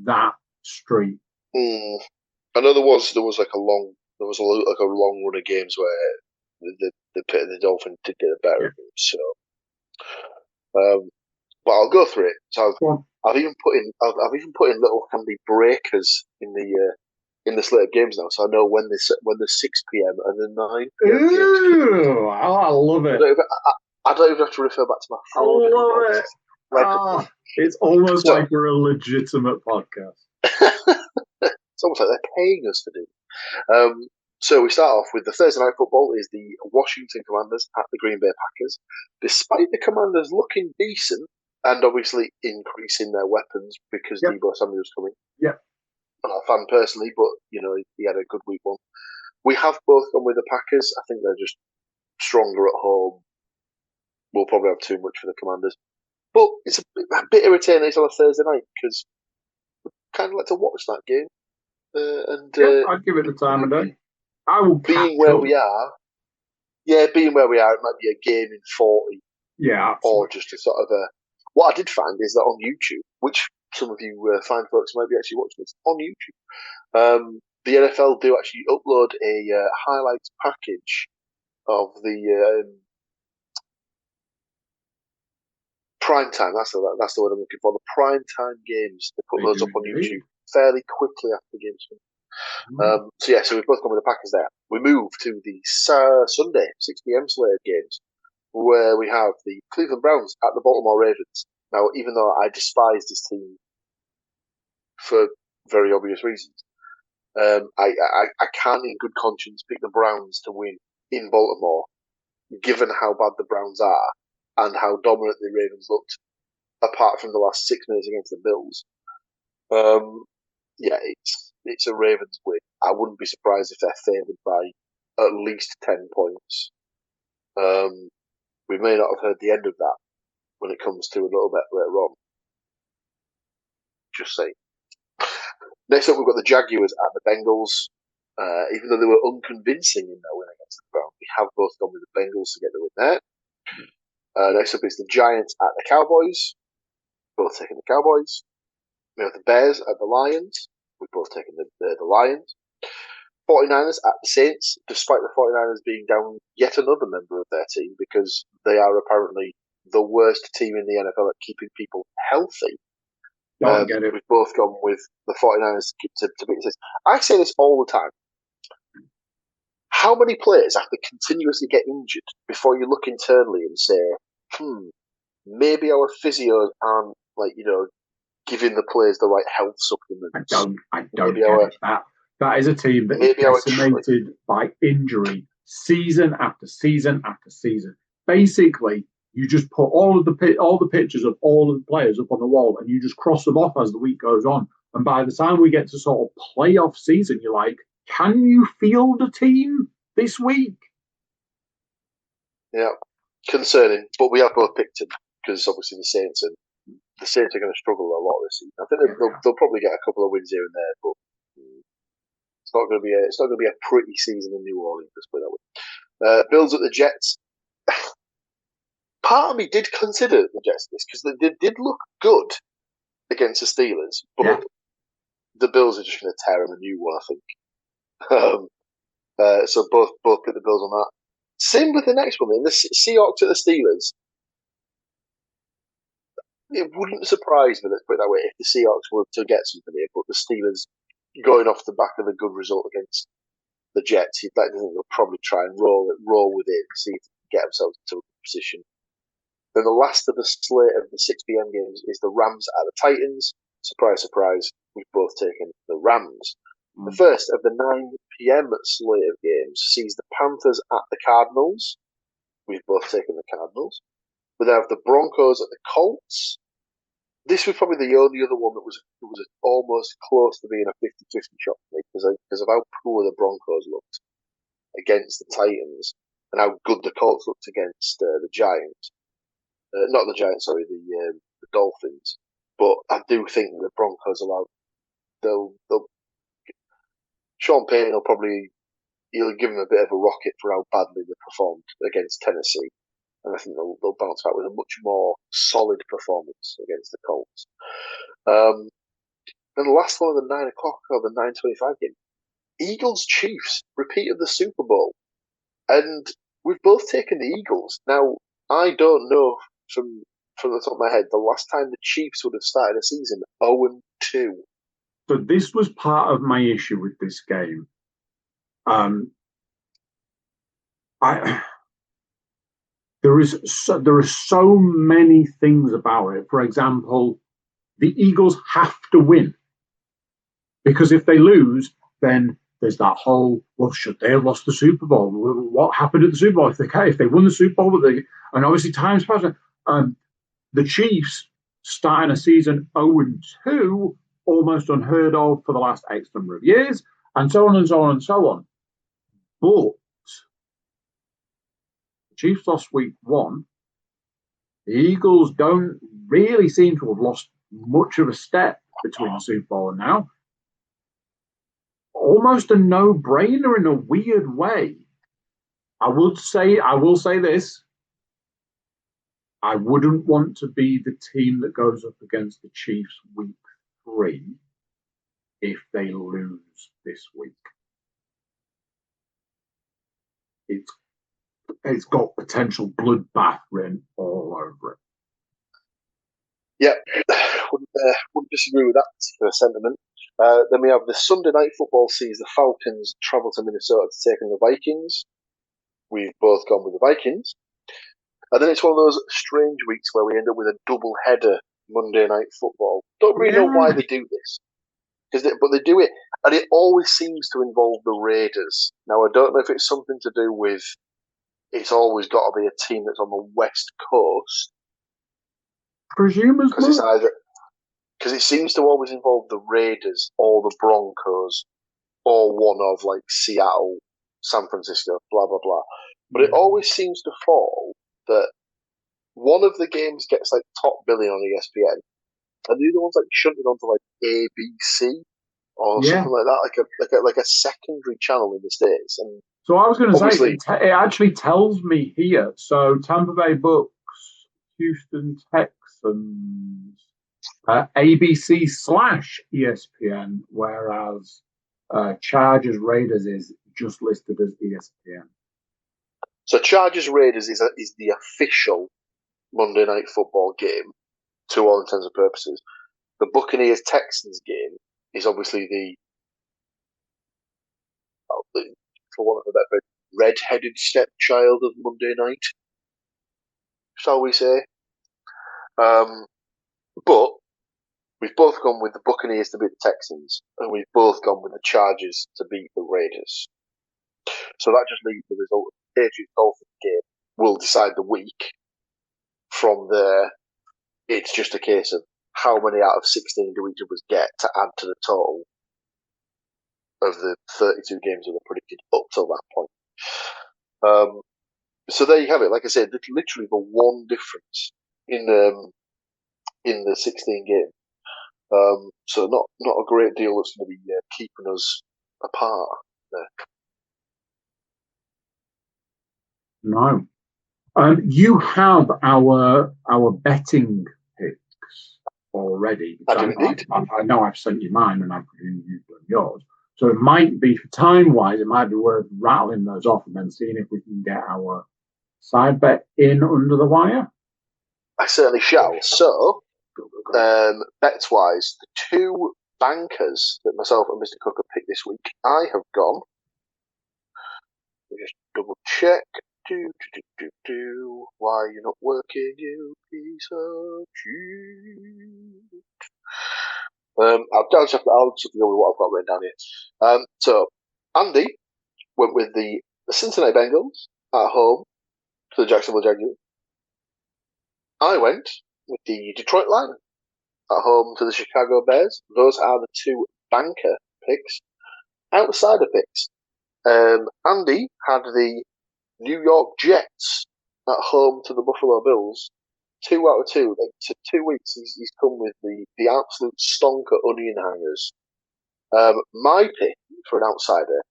that streak. I know there was like a long run of games where the Dolphins did get a better. Yeah. So, but I'll go through it. So I've even put in little handy breakers in the slate of games now, so I know when the 6 p.m. and the 9 p.m. Ooh, I love it. I don't even have to refer back to my phone. I love it. It's almost like we're a legitimate podcast. It's almost like they're paying us to do. So we start off with the Thursday night football is the Washington Commanders at the Green Bay Packers. Despite the Commanders looking decent and obviously increasing their weapons because Deebo Samuel's coming. Yeah. I'm not a fan personally, but he had a good week one. We have both gone with the Packers. I think they're just stronger at home. We'll probably have too much for the Commanders. But it's a bit irritating it's on a Thursday night because we kind of like to watch that game. I'd give it the time of day. I will being where we are, it might be a game in 40. Yeah. Absolutely. Or just a sort of a... What I did find is that on YouTube, which some of you fine folks might be actually watching this, on YouTube, the NFL do actually upload a highlights package of the... prime time, that's the word I'm looking for. The prime time games, they put those up on YouTube fairly quickly after the games. So we've both gone with the Packers there. We move to the Sunday 6 p.m. slate of games, where we have the Cleveland Browns at the Baltimore Ravens. Now, even though I despise this team for very obvious reasons, I can't in good conscience pick the Browns to win in Baltimore, given how bad the Browns are and how dominant the Ravens looked, apart from the last 6 minutes against the Bills. Yeah, it's a Ravens win. I wouldn't be surprised if they're favoured by at least 10 points. We may not have heard the end of that when it comes to a little bit later on. Just saying. Next up, we've got the Jaguars at the Bengals. Even though they were unconvincing in their win against the Browns, we have both gone with the Bengals to get the win there. Next up is the Giants at the Cowboys. Both taking the Cowboys. We have the Bears at the Lions. We've both taken the Lions. 49ers at the Saints, despite the 49ers being down yet another member of their team, because they are apparently the worst team in the NFL at keeping people healthy. Don't get it. We've both gone with the 49ers to beat the Saints. I say this all the time. How many players have to continuously get injured before you look internally and say, maybe our physios aren't, giving the players the right health supplements? I don't get it. That is a team that is decimated by injury season after season after season. Basically, you just put all the pictures of all of the players up on the wall and you just cross them off as the week goes on. And by the time we get to sort of playoff season, you're like, can you field a team this week? Yeah, concerning. But we have both picked him because obviously the Saints are going to struggle a lot this season. I think they'll probably get a couple of wins here and there, but it's not going to be a pretty season in New Orleans. Let's put it that way. Bills at the Jets. Part of me did consider the Jets this because they did look good against the Steelers, but the Bills are just going to tear them a new one, I think. So both put the Bills on that. Same with the next one, the Seahawks at the Steelers. It wouldn't surprise me, let's put it that way, if the Seahawks were to get something here, but the Steelers going off the back of a good result against the Jets, you'd like to think they'll probably try and roll with it and see if they can get themselves into a position. Then the last of the slate of the 6 p.m. games is the Rams at the Titans. Surprise, surprise, we've both taken the Rams. The first of the 9 p.m. slate of games sees the Panthers at the Cardinals. We've both taken the Cardinals. We then have the Broncos at the Colts. This was probably the only other one that was almost close to being a 50-50 shot for me because of how poor the Broncos looked against the Titans and how good the Colts looked against the Giants. Not the Giants, sorry, the Dolphins. But I do think that the Broncos they'll Sean Payton he'll give them a bit of a rocket for how badly they performed against Tennessee. And I think they'll bounce back with a much more solid performance against the Colts. And the last one of the 9 o'clock or the 9:25 game, Eagles-Chiefs, repeat of the Super Bowl. And we've both taken the Eagles. Now, I don't know from the top of my head the last time the Chiefs would have started a season 0-2. So this was part of my issue with this game. There are so many things about it. For example, the Eagles have to win because if they lose, then there's that whole, well, should they have lost the Super Bowl? What happened at the Super Bowl? If they won the Super Bowl, and obviously time's passing. The Chiefs starting a season 0-2, almost unheard of for the last X number of years, and so on and so on and so on. But the Chiefs lost week 1. The Eagles don't really seem to have lost much of a step between the Super Bowl and now. Almost a no-brainer in a weird way. I will say this. I wouldn't want to be the team that goes up against the Chiefs week 3 if they lose this week. It's got potential bloodbath written all over it. Yeah, wouldn't disagree with that particular sentiment. Then we have the Sunday night football sees the Falcons travel to Minnesota to take on the Vikings. We've both gone with the Vikings. And then it's one of those strange weeks where we end up with a double-header Monday night football. Don't really know why they do this, but they do it And it always seems to involve the Raiders. Now, I don't know if it's something to do with it's always got to be a team that's on the West Coast. Presumably. Because it seems to always involve the Raiders or the Broncos or one of like Seattle, San Francisco, blah, blah, blah. But it always seems to fall that one of the games gets like top billing on ESPN and the other one's like shunted onto like ABC or something like that, like a secondary channel in the States. And so I was going to say, it actually tells me here. So Tampa Bay Bucks, Houston Texans, ABC/ESPN, whereas Chargers Raiders is just listed as ESPN. So Chargers Raiders is the official Monday Night Football game, to all intents and purposes. The Buccaneers Texans game is obviously the for want of a better, red-headed stepchild of Monday night, shall we say? But we've both gone with the Buccaneers to beat the Texans, and we've both gone with the Chargers to beat the Raiders. So that just leaves the result of the Patriots-Dolphins game. Will decide the week. From there, it's just a case of how many out of 16 do each of us get to add to the total of the 32 games that were predicted up till that point. So there you have it. Like I said, literally the one difference in the 16 game. So not a great deal that's going to be keeping us apart there. No. You have our betting picks already. I do indeed. I know I've sent you mine, and I presume you've done yours. So it might be, time-wise, it might be worth rattling those off and then seeing if we can get our side bet in under the wire. I certainly shall. So, bets-wise, the two bankers that myself and Mr. Cook have picked this week, I have gone. Let me just double-check. Why are you not working, you piece of shit? I'll just have to go with what I've got written down here. So, Andy went with the Cincinnati Bengals at home to the Jacksonville Jaguars. I went with the Detroit Lions at home to the Chicago Bears. Those are the two banker picks. Outsider picks. Andy had the New York Jets at home to the Buffalo Bills. 2 out of 2. Like 2 weeks, he's come with the absolute stonker onion hangers. My pick for an outsider,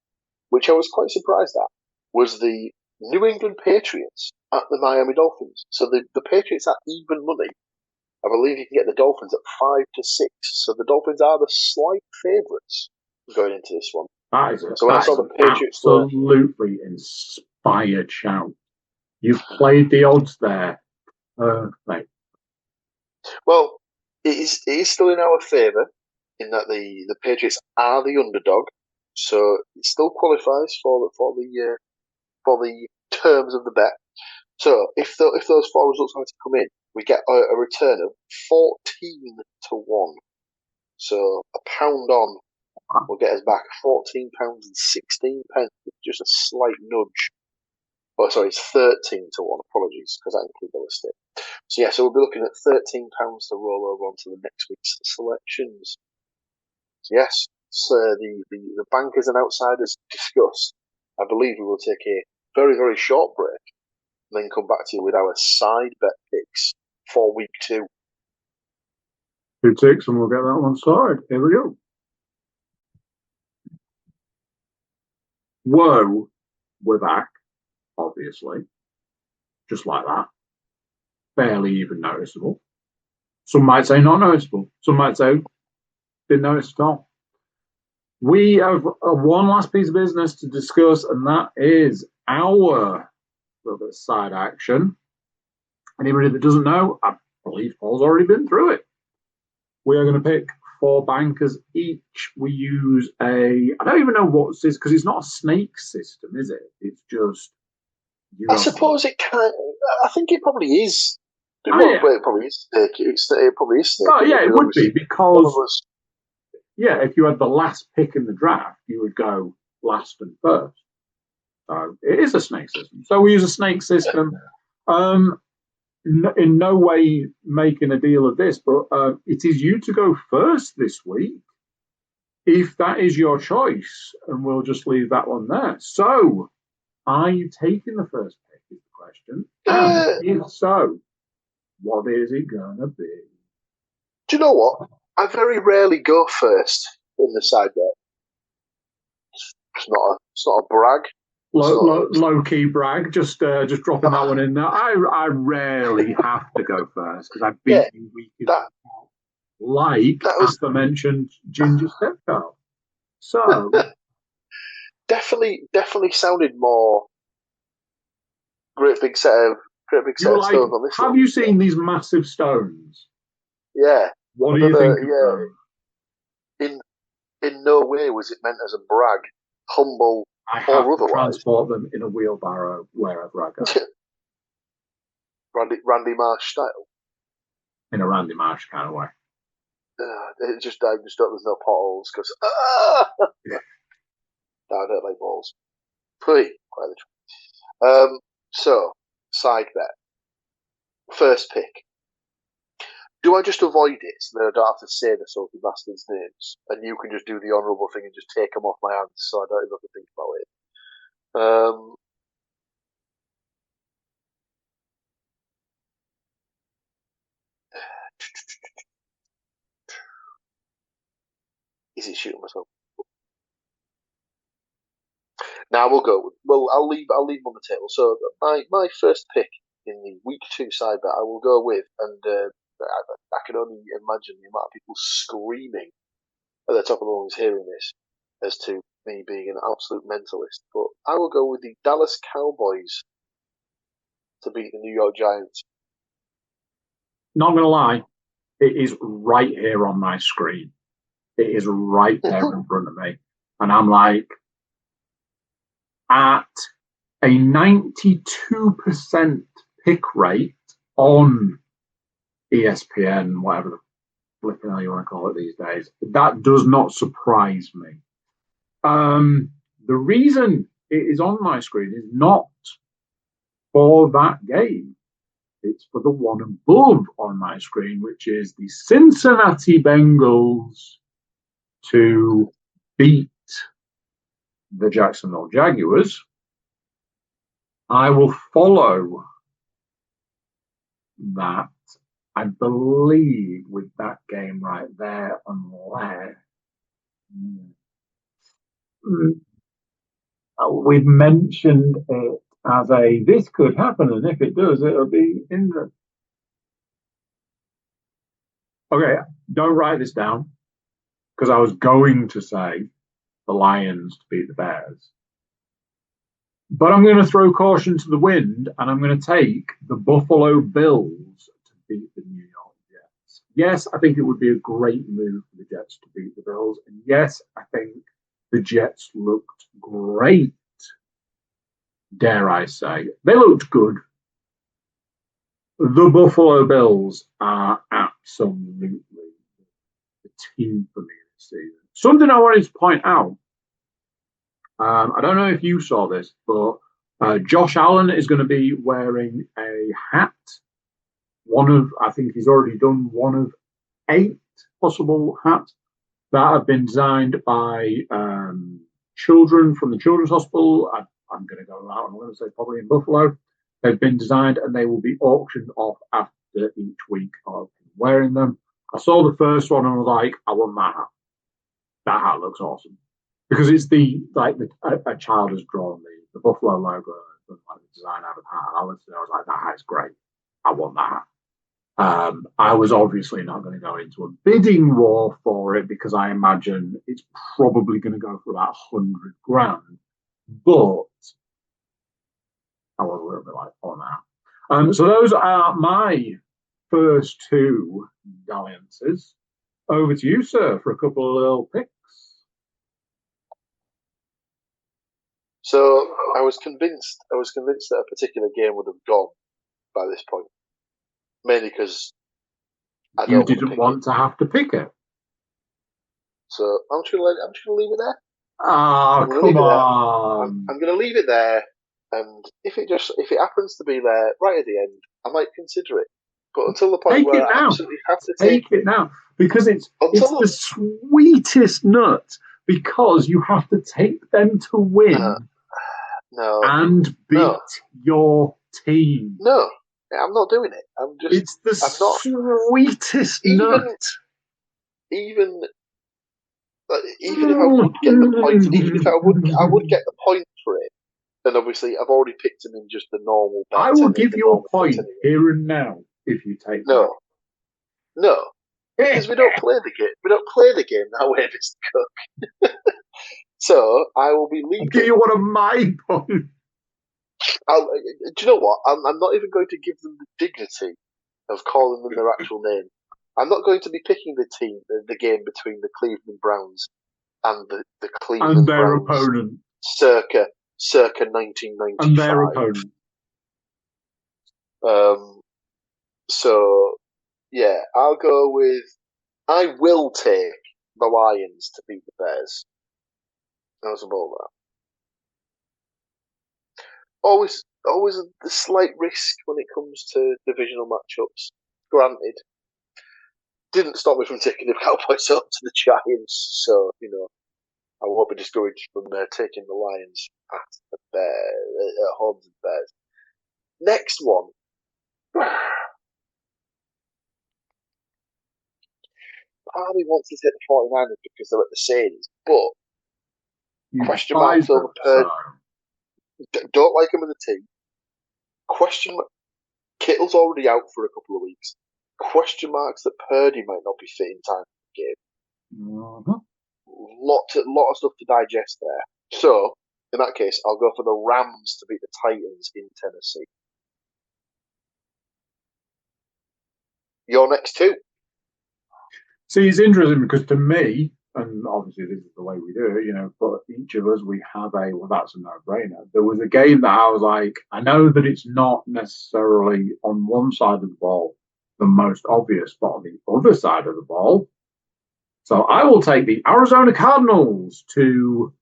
which I was quite surprised at, was the New England Patriots at the Miami Dolphins. So the Patriots at even money. I believe you can get the Dolphins at 5 to 6. So the Dolphins are the slight favourites going into this one. That is so when I saw the Patriots absolutely inspired shout. You've played the odds there. Perfect. Well, it is still in our favour in that the Patriots are the underdog, so it still qualifies for the terms of the bet. So if those 4 results are to come in, we get a return of 14 to 1. So £1 on will get us back £14.16, just a slight nudge. Oh, sorry, it's 13 to 1. Apologies, because I include the listing. So yeah, so we'll be looking at £13 to roll over onto the next week's selections. So yes, the bankers and outsiders discussed. I believe we will take a very, very short break and then come back to you with our side bet picks for week 2. 2 ticks and we'll get that one started. Here we go. Whoa, we're back, obviously. Just like that. Barely even noticeable. Some might say not noticeable. Some might say didn't notice at all. We have one last piece of business to discuss, and that is our little bit of side action. Anybody that doesn't know, I believe Paul's already been through it. We are going to pick 4 bankers each. We use I don't even know what this is, because it's not a snake system, is it? It's just... I suppose it can. I think it probably is. It probably is snake. It probably is snake. Oh, yeah, it would be, because yeah, if you had the last pick in the draft, you would go last and first. So it is a snake system. So we use a snake system. In no way making a deal of this, but it is you to go first this week, if that is your choice, and we'll just leave that one there. So, are you taking the first pick? Is the question. And if so, what is it gonna be? Do you know what? I very rarely go first in the side bet. It's not a brag. Low key brag, just dropping that one in there. I rarely have to go first because I've beaten you week in like aforementioned Ginger Stepchild. So definitely sounded more great big set of stones on this. Have you seen these massive stones? Yeah. What do you think of them? In no way was it meant as a brag, humble, I have to transport them in a wheelbarrow wherever I go. Randy Marsh style. In a Randy Marsh kind of way. It just there's no potholes because no, I don't like balls. Quite literally. So side bet. First pick. Do I just avoid it so that I don't have to say the salty bastards' names, and you can just do the honourable thing and just take them off my hands so I don't even have to think about it? Is it shooting myself? Now we'll go. Well, I'll leave them on the table. So my first pick in the week 2 side bet, I will go with, and I can only imagine the amount of people screaming at the top of the lungs hearing this as to me being an absolute mentalist. But I will go with the Dallas Cowboys to beat the New York Giants. Not going to lie, it is right here on my screen. It is right there in front of me. And I'm like, at a 92% pick rate on ESPN, whatever the flipping hell you want to call it these days, that does not surprise me. The reason it is on my screen is not for that game. It's for the one above on my screen, which is the Cincinnati Bengals to beat the Jacksonville Jaguars. I will follow that, I believe, with that game right there, unless we've mentioned it as this could happen, and if it does, it'll be in the. Okay, don't write this down, because I was going to say the Lions to beat the Bears. But I'm going to throw caution to the wind, and I'm going to take the Buffalo Bills to beat the New York Jets. Yes, I think it would be a great move for the Jets to beat the Bills. And yes, I think the Jets looked great, dare I say. They looked good. The Buffalo Bills are absolutely the team for me this season. Something I wanted to point out. I don't know if you saw this, but Josh Allen is going to be wearing a hat. I think he's already done one of 8 possible hats that have been designed by children from the Children's Hospital. I'm going to go out, I'm going to say probably in Buffalo. They've been designed and they will be auctioned off after each week of wearing them. I saw the first one and was like, I want that hat. That hat looks awesome. Because it's a child has drawn the Buffalo logo, like the design out of the hat. I was like, that hat's great. I want that hat. I was obviously not going to go into a bidding war for it because I imagine it's probably going to go for about $100,000. But I was a little bit like, oh no. So those are my first 2 dalliances. Over to you, sir, for a couple of little picks. So I was convinced that a particular game would have gone by this point, mainly because you didn't want to have to pick it. So I'm just gonna leave it there. Ah, come on. I'm gonna leave it there, and if it happens to be there right at the end, I might consider it. But until the point where I absolutely have to take it now, because it's the sweetest nut. Because you have to take them to win and beat your team. No, I'm not doing it. It's the sweetest nut. Even if I would get the point, even if I would get the point for it, then obviously I've already picked him in just the normal bet. I will give you a point here and now if you take no, because we don't play the game. We don't play the game that way, Mr. Cook. So I will be leaving. I'll give you one of my points. Do you know what? I'm not even going to give them the dignity of calling them their actual name. I'm not going to be picking the game between the Cleveland Browns and the Cleveland and their Browns opponent, circa 1995, and their opponent. So yeah, I'll go with. I will take the Lions to beat the Bears. How's about that? Always a slight risk when it comes to divisional matchups. Granted, didn't stop me from taking the Cowboys up to the Giants, so I won't be discouraged from taking the Lions at home to the Bears. Next one. Part of me wants to take the 49ers because they're at the Saints, but question marks over Purdy. Don't like him in the team. Question mark. Kittle's already out for a couple of weeks. Question marks that Purdy might not be fit in time for the game. Mm-hmm. Lot of stuff to digest there. So, in that case, I'll go for the Rams to beat the Titans in Tennessee. Your next two. See, it's interesting because to me, and obviously this is the way we do it, for each of us, we have that's a no-brainer. There was a game that I was like, I know that it's not necessarily on one side of the ball the most obvious, but on the other side of the ball. So I will take the Arizona Cardinals to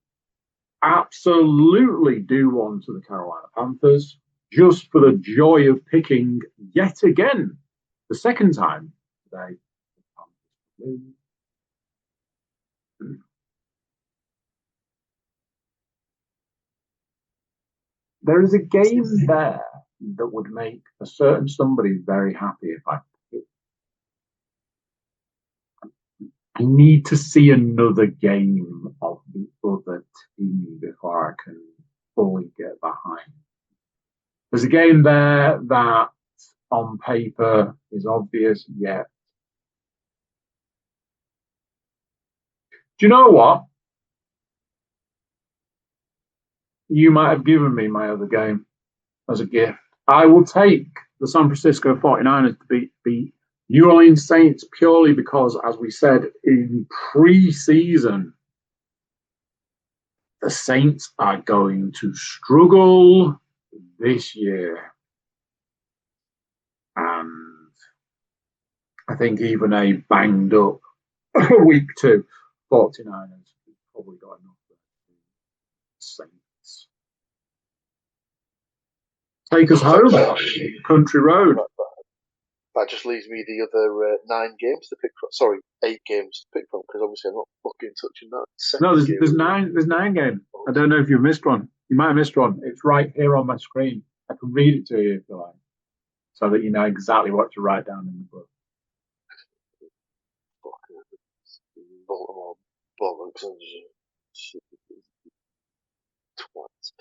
absolutely do one to the Carolina Panthers, just for the joy of picking yet again, the second time today. There is a game there that would make a certain somebody very happy if I pick it. I need to see another game of the other team before I can fully get behind. There's a game there that on paper is obvious, yet. Do you know what? You might have given me my other game as a gift. I will take the San Francisco 49ers to beat New Orleans Saints purely because, as we said in pre-season, the Saints are going to struggle this year. And I think even a banged up week 2 49ers probably got enough for the Saints. Take us home, Country Road. That just leaves me the other 9 games to pick from. Sorry, 8 games to pick from, because obviously I'm not fucking touching that. No, there's 9. There's 9 games. I don't know if you've missed one. You might have missed one. It's right here on my screen. I can read it to you if you like, so that you know exactly what to write down in the book. Baltimore bollocks and twats.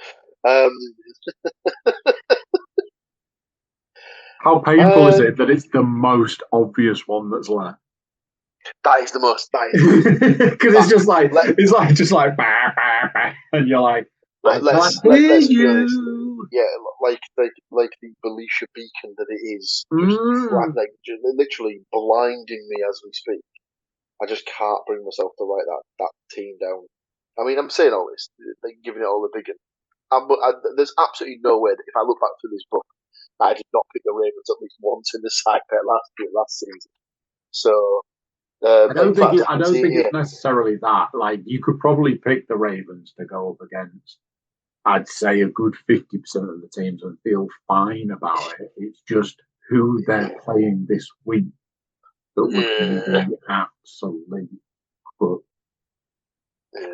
How painful is it that it's the most obvious one that's left? That is the most. Because it's just like bah, bah, bah, and you're like, let's be honest. Yeah, like the Belisha beacon that it is, just literally blinding me as we speak. I just can't bring myself to write that team down. I mean, I'm saying all this, giving it all the big one. There's absolutely no way that if I look back through this book, I did not pick the Ravens at least once in the side bet last season. So I don't think it's necessarily that. Like, you could probably pick the Ravens to go up against, I'd say, a good 50% of the teams and feel fine about it. It's just who they're playing this week that would be absolute crud. Yeah.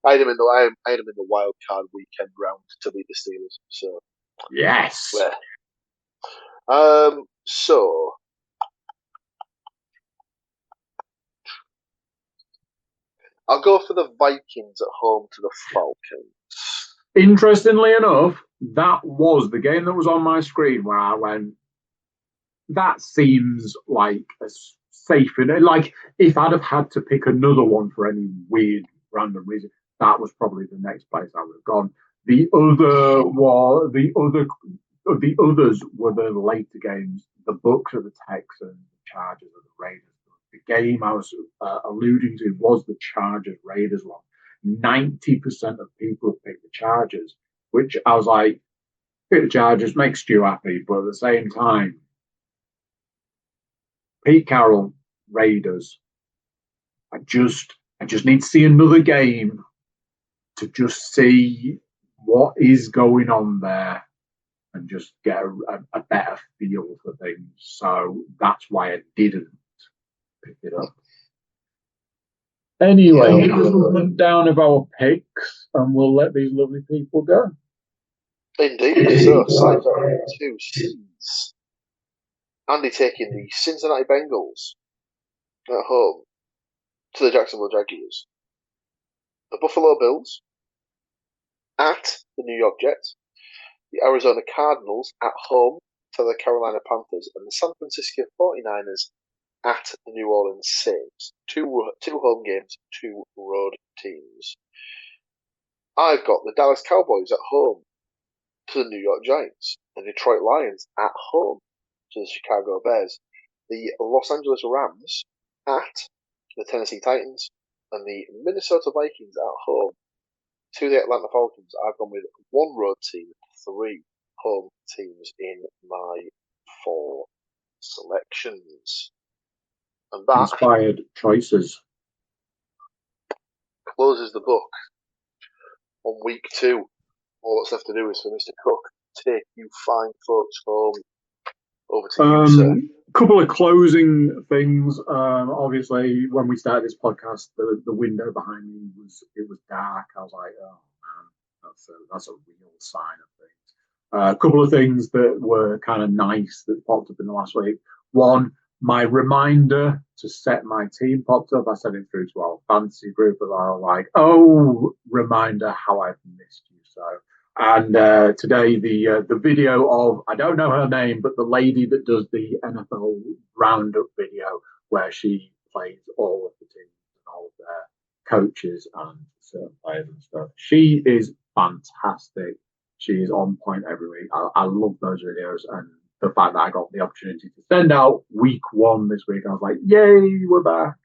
I had him in the wild card weekend round to beat the Steelers. So yes. So I'll go for the Vikings at home to the Falcons. Interestingly enough, that was the game that was on my screen where I went, that seems like a safe. Like, if I'd have had to pick another one for any weird random reason, that was probably the next place I would have gone. The others were the later games. The Bucs of the Texans, the Chargers of the Raiders. The game I was alluding to was the Chargers-Raiders one. 90% of people picked the Chargers, which I was like, pick the Chargers, make Stu happy, but at the same time, Pete Carroll, Raiders. I just need to see another game to just see what is going on there and just get a better feel for things. So that's why I didn't pick it up. Anyway, just run down of our picks and we'll let these lovely people go. Indeed. So, Cypher 2 C's. Andy taking the Cincinnati Bengals at home to the Jacksonville Jaguars. The Buffalo Bills at the New York Jets. The Arizona Cardinals at home to the Carolina Panthers. And the San Francisco 49ers at the New Orleans Saints. Two home games, two road teams. I've got the Dallas Cowboys at home to the New York Giants. The Detroit Lions at home to the Chicago Bears. The Los Angeles Rams at the Tennessee Titans. And the Minnesota Vikings at home to the Atlanta Falcons. I've gone with one road team, three home teams in my four selections. And that inspired choices closes the book on week 2. All that's left to do is for Mr. Cook take you fine folks home. Over to you, sir. Couple of closing things. Obviously, when we started this podcast, the window behind me was dark. I was like, oh man, that's a real sign of things. A couple of things that were kind of nice that popped up in the last week. One, my reminder to set my team popped up. I sent it through to our fantasy group, and I was like, oh, reminder how I've missed you so. And today, the video of, I don't know her name, but the lady that does the NFL roundup video where she plays all of the teams and all of their coaches and certain players and stuff. She is fantastic. She is on point every week. I love those videos, and the fact that I got the opportunity to send out week 1 this week, I was like, yay, we're back.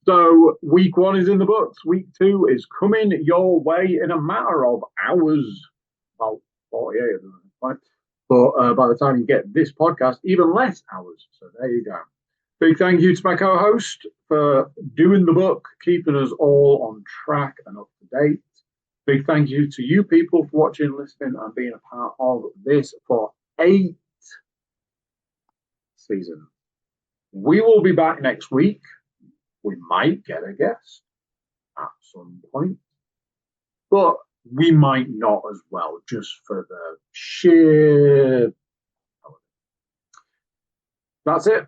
So week 1 is in the books. Week 2 is coming your way in a matter of hours. About 48 of them, right? But by the time you get this podcast, even less hours. So there you go. Big thank you to my co-host for doing the book, keeping us all on track and up to date. Big thank you to you people for watching, listening, and being a part of this for 8 seasons. We will be back next week. We might get a guest at some point, but we might not as well, just for the sheer. That's it.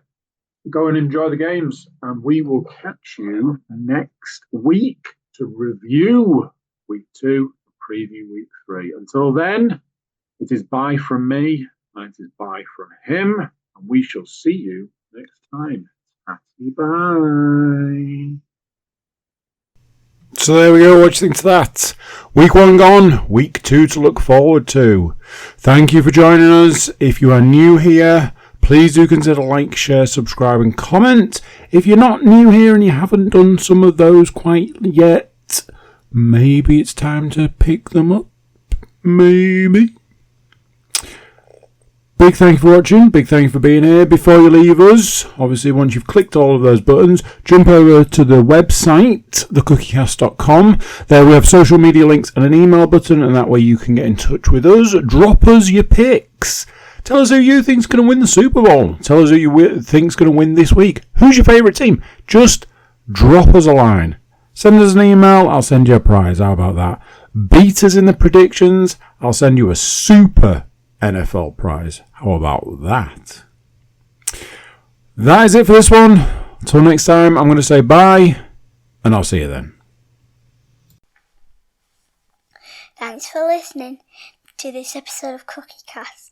Go and enjoy the games, and we will catch you next week to review week 2, preview week 3. Until then, it is bye from me, and it is bye from him, and we shall see you next time. Happy bye. So there we go, what do you think to that? Week 1 gone, week 2 to look forward to. Thank you for joining us. If you are new here, please do consider like, share, subscribe and comment. If you're not new here and you haven't done some of those quite yet, maybe it's time to pick them up. Maybe. Big thank you for watching. Big thank you for being here. Before you leave us, obviously once you've clicked all of those buttons, jump over to the website, thecookiecast.com. There we have social media links and an email button, and that way you can get in touch with us. Drop us your picks. Tell us who you think's going to win the Super Bowl. Tell us who you think's going to win this week. Who's your favourite team? Just drop us a line. Send us an email. I'll send you a prize. How about that? Beat us in the predictions. I'll send you a super NFL prize. How about that? That is it for this one. Until next time, I'm going to say bye, and I'll see you then. Thanks for listening to this episode of Cookie Cast.